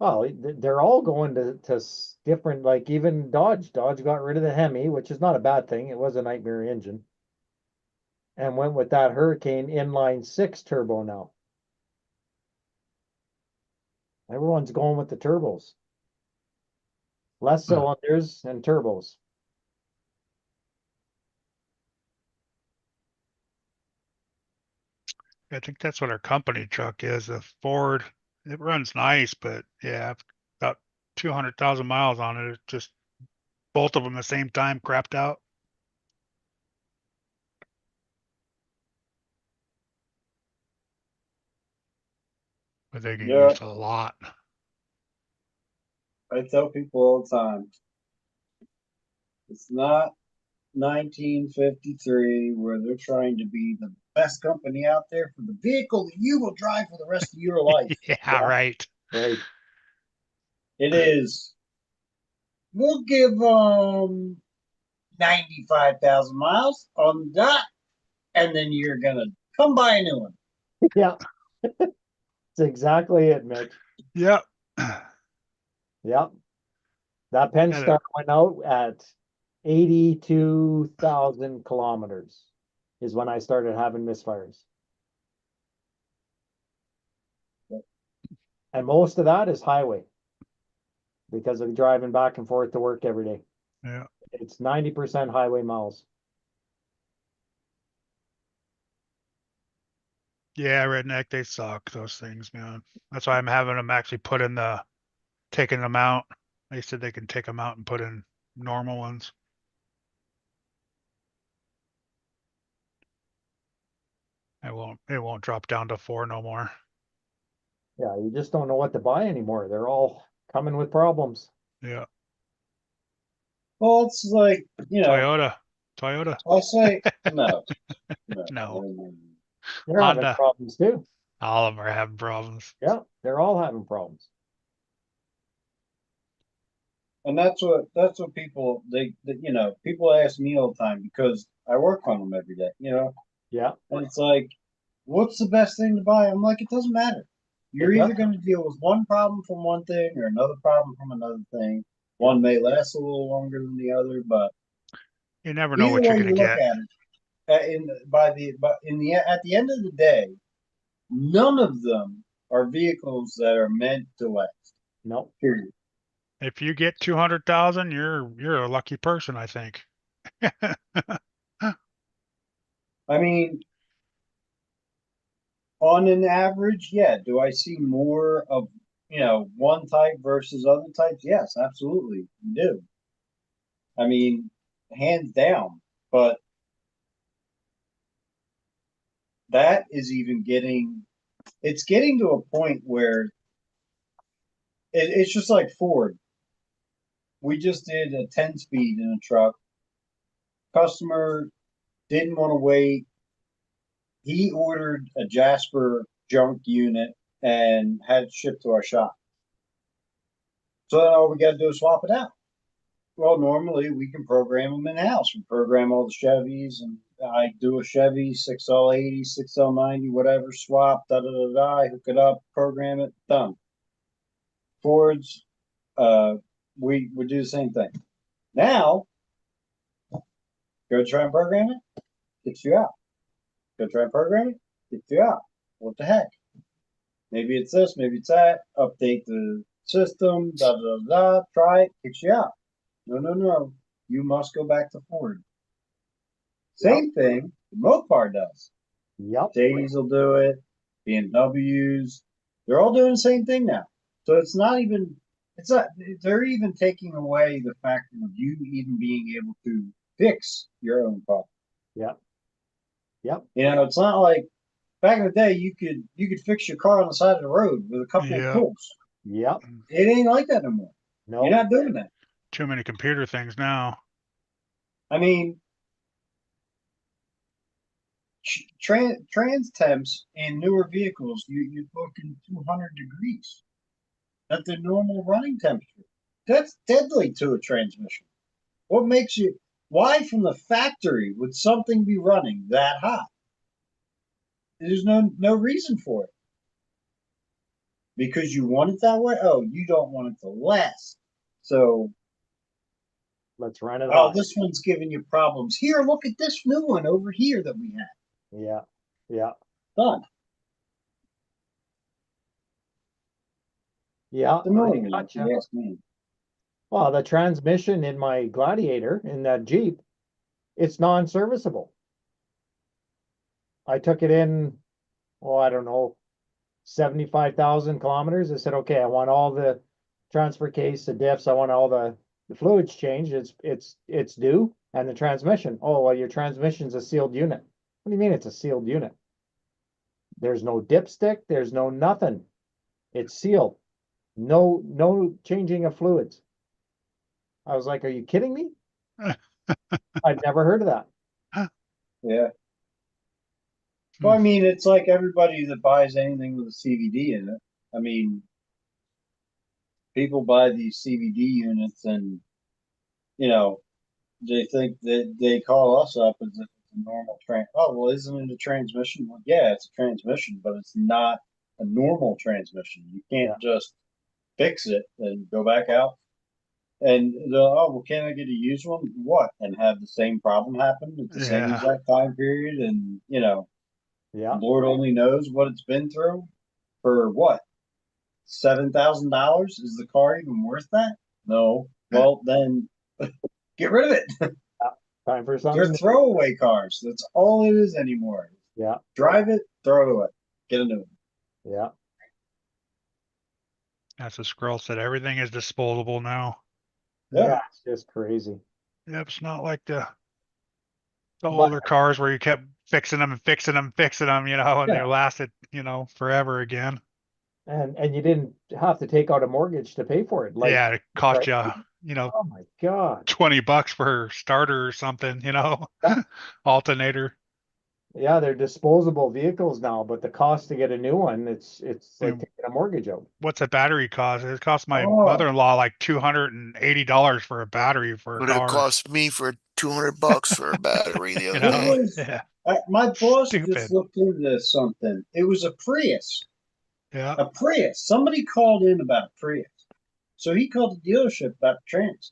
Oh, they're all going to different, like even Dodge. Dodge got rid of the Hemi, which is not a bad thing. It was a nightmare engine. And went with that Hurricane inline six turbo now. Everyone's going with the turbos. Less cylinders and turbos. I think that's what our company truck is, a Ford. It runs nice, but yeah, about 200,000 miles on it. It just both of them the same time crapped out. But they get Yeah, used a lot. I tell people all the time, it's not 1953 where they're trying to be the best company out there for the vehicle that you will drive for the rest of your life. Yeah, right. Right. It is. We'll give 95,000 miles on the dot, and then you're gonna come buy a new one. Yeah. It's exactly it, Mitch. Yep. Yep. That Penn-Star went out at 82,000 kilometers is when I started having misfires. And most of that is highway because of driving back and forth to work every day. Yeah. It's 90% highway miles. Yeah, redneck, they suck, those things, man. That's why I'm having them actually put in taking them out. They said they can take them out and put in normal ones. It won't drop down to 4 no more. Yeah, you just don't know what to buy anymore. They're all coming with problems. Yeah. Well, it's like, Toyota. I'll say, no, No. They're having Honda. problems too. All of them are having problems. Yeah, they're all having problems. And that's what people, people ask me all the time because I work on them every day, Yeah, and it's like, what's the best thing to buy? I'm like, it doesn't matter. You're It either doesn't. going to deal with one problem from one thing or another problem from another thing. One may last a little longer than the other, but You never know either what you're way gonna you look get. at it, at the end of the day, none of them are vehicles that are meant to last. No, Period. If you get 200,000, you're a lucky person, I think. I mean, on an average, yeah. Do I see more of, one type versus other types? Yes, absolutely. You do. I mean, hands down. But that is even it's getting to a point where it's just like Ford. We just did a 10-speed in a truck. Customer didn't want to wait. He ordered a Jasper junk unit and had it shipped to our shop. So then all we got to do is swap it out. Well, normally we can program them in house. We program all the Chevys, and I do a Chevy 6L80, 6L90, whatever, swap, da da da da, hook it up, program it, done. Fords, we would do the same thing. Now, go try and program it, gets you out. Go try and program it, gets you out. What the heck? Maybe it's this, maybe it's that. Update the system, da da da, try it, kicks you out. No. You must go back to Ford. Same thing the Mopar does. yep, Mercedes will do it, BMWs. They're all doing the same thing now. So they're even taking away the fact of you even being able to fix your own car. yep, yep. It's not like back in the day you could fix your car on the side of the road with a couple of Yeah. tools. Yep. It ain't like that no more. No, You're not doing that. Too many computer things now. I mean, trans temps in newer vehicles, you're looking 200 degrees at the normal running temperature. That's deadly to a transmission. What makes you? Why from the factory would something be running that hot? There's no reason for it. Because you want it that way? Oh, you don't want it to last. So, let's run it oh, off. this one's giving you problems. Here, look at this new one over here that we have. Yeah, yeah, Done. yeah. It's annoying I enough, gotcha. you ask me. Well, the transmission in my Gladiator in that Jeep, it's non-serviceable. I took it in, I don't know, 75,000 kilometers. I said, okay, I want all the transfer case, the diffs, I want all the fluids changed. It's due, and the transmission. Oh, well, your transmission's a sealed unit. What do you mean it's a sealed unit? There's no dipstick, there's no nothing. It's sealed. No changing of fluids. I was like, are you kidding me? I've never heard of that. Yeah. Well, I mean, it's like everybody that buys anything with a CVD in it. I mean, people buy these CVD units and, they think that they call us up as if it's a normal Oh, well, isn't it a transmission? Well, yeah, it's a transmission, but it's not a normal transmission. You can't just fix it and go back out. And oh, well, can I get a used one? What? And have the same problem happen at the same Yeah. exact time period? And, Yeah, Lord only knows what it's been through for what? $7,000? Is the car even worth that? No. Well, then get rid of it. time for They're something. throwaway cars. That's all it is anymore. Yeah, Drive it, throw it away. Get a new one. Yeah. That's what Squirrel said. Everything is disposable now. Yeah. Yeah, it's just crazy. Yep, it's not like the But- older cars where you kept fixing them and fixing them, fixing them, you know, and they Yeah. lasted, you know, forever again. And you didn't have to take out a mortgage to pay for it. Like, Yeah, it cost right? you, you know, Oh my God. $20 for starter or something, you know, Yeah. alternator. Yeah, they're disposable vehicles now, but the cost to get a new one, it's like And taking a mortgage out. what's a battery cost? It cost my Oh. mother-in-law like $280 for a battery for a But it car. cost me for $200 for a battery the You other know, day. yeah, My boss Stupid. just looked into something. It was a Prius. yeah. A Prius. Somebody called in about a Prius. So he called the dealership about the trans.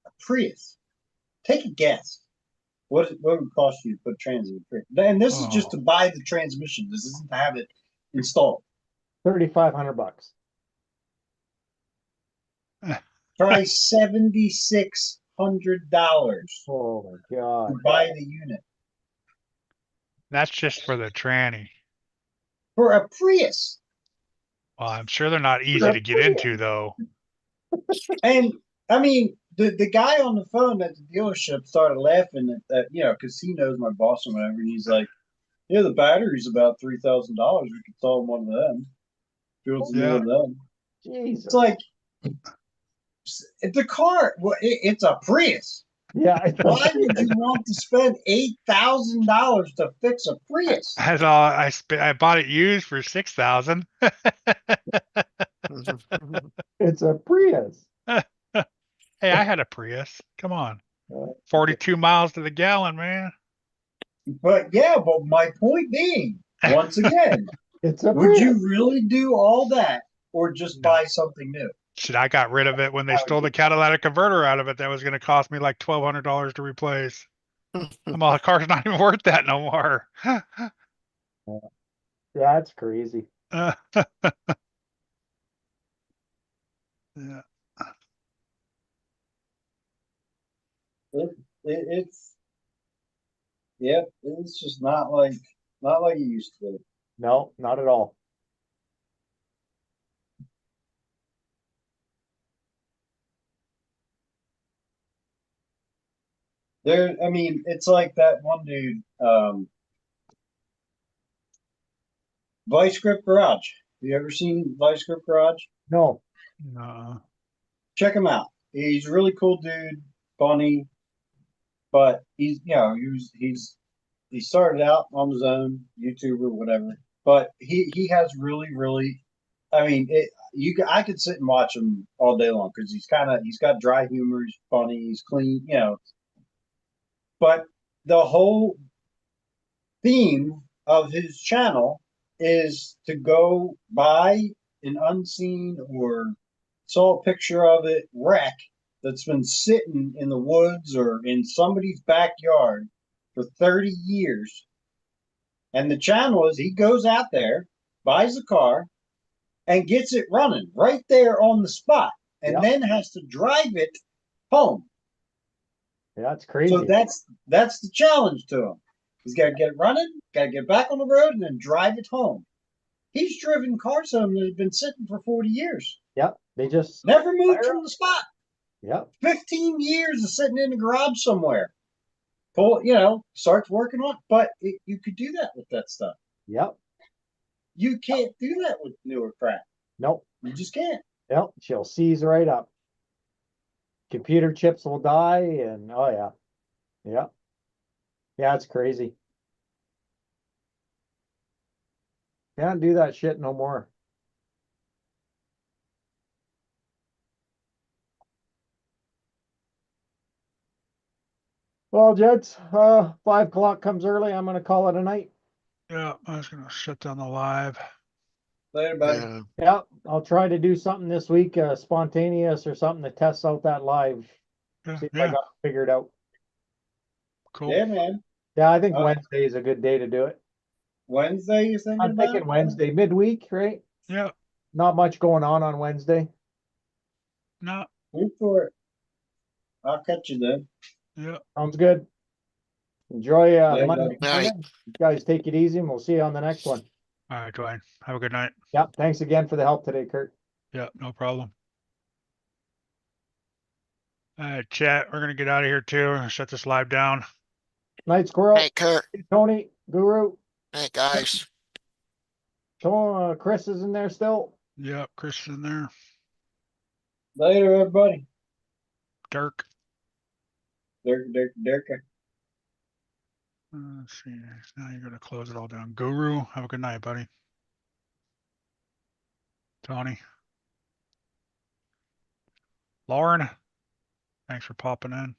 A Prius. Take a guess. What would it cost you to put trans in a Prius? And this is just to buy the transmission. This isn't to have it installed. $3,500. Try $7,600 Oh my God. to buy the unit That's just for the tranny. for a Prius. Well, I'm sure they're not easy to get into though. And I mean, the guy on the phone at the dealership started laughing at that, you know, because he knows my boss or whatever. And he's like, "Yeah, the battery's about $3,000. We could sell him one of them. If he wants to do Yeah. one of them." Jesus. It's like the car. Well, it's a Prius. Yeah. Why would you want to spend $8,000 to fix a Prius? That's all I bought it used for 6,000. It's a Prius. Hey, I had a Prius. Come on. Uh, 42 miles to the gallon, man. But yeah, but my point being, once again, It's a would Prius. you really do all that or just No. buy something new? Shit, I got rid of it when they stole the catalytic converter out of it. That was going to cost me like $1,200 to replace. I'm all, the car's not even worth that no more. That's crazy. Yeah. It's yep, it's just not like it used to be. No, not at all. There, I mean, it's like that one dude, Vice Grip Garage. Have you ever seen Vice Grip Garage? No. No. Check him out. He's a really cool dude, funny, but he's he started out on his own, YouTuber, whatever. But he has really, I mean, I could sit and watch him all day long because he's got dry humor, he's funny, he's clean, you know. But the whole theme of his channel is to go buy an unseen or saw a picture of it wreck that's been sitting in the woods or in somebody's backyard for 30 years. And the channel is he goes out there, buys a car, and gets it running right there on the spot, and Yep. then has to drive it home. Yeah, that's crazy. So that's the challenge to him. He's got to get it running, got to get back on the road, and then drive it home. He's driven cars home that have been sitting for 40 years. Yep. They just, Never moved from the spot. yep. 15 years of sitting in the garage somewhere. Pull, starts working on it. But you could do that with that stuff. Yep. You can't do that with newer crap. Nope. You just can't. Yep. She'll seize right up. Computer chips will die and oh yeah. Yeah. Yeah, it's crazy. Can't do that shit no more. Well, gents, 5 o'clock comes early. I'm gonna call it a night. Yeah, I was going to shut down the live. Later, buddy. Yeah. Yeah, I'll try to do something this week, spontaneous or something to test out that live. Yeah, See if I yeah, got it figured out. cool. Yeah, man. Yeah, I think Uh, Wednesday is a good day to do it. Wednesday, you thinking I'm about? thinking Wednesday, midweek, right? Yeah, Not much going on Wednesday. no, Wait for it. I'll catch you then. yeah. Sounds good. Enjoy Yeah, Monday Night. morning. You guys take it easy and we'll see you on the next one. All right, Dwayne. Have a good night. Yep, thanks again for the help today, Kurt. Yeah, no problem. All right, chat. We're gonna get out of here too. Shut this live down. Night Squirrel, Hey, Kurt. Tony, Guru, Hey, guys. Chris is in there still. Yep, Chris is in there. Later, everybody. Dirk. Dirk. Let's see. Now you're gonna close it all down. Guru, have a good night, buddy. Tony. Lauren, thanks for popping in.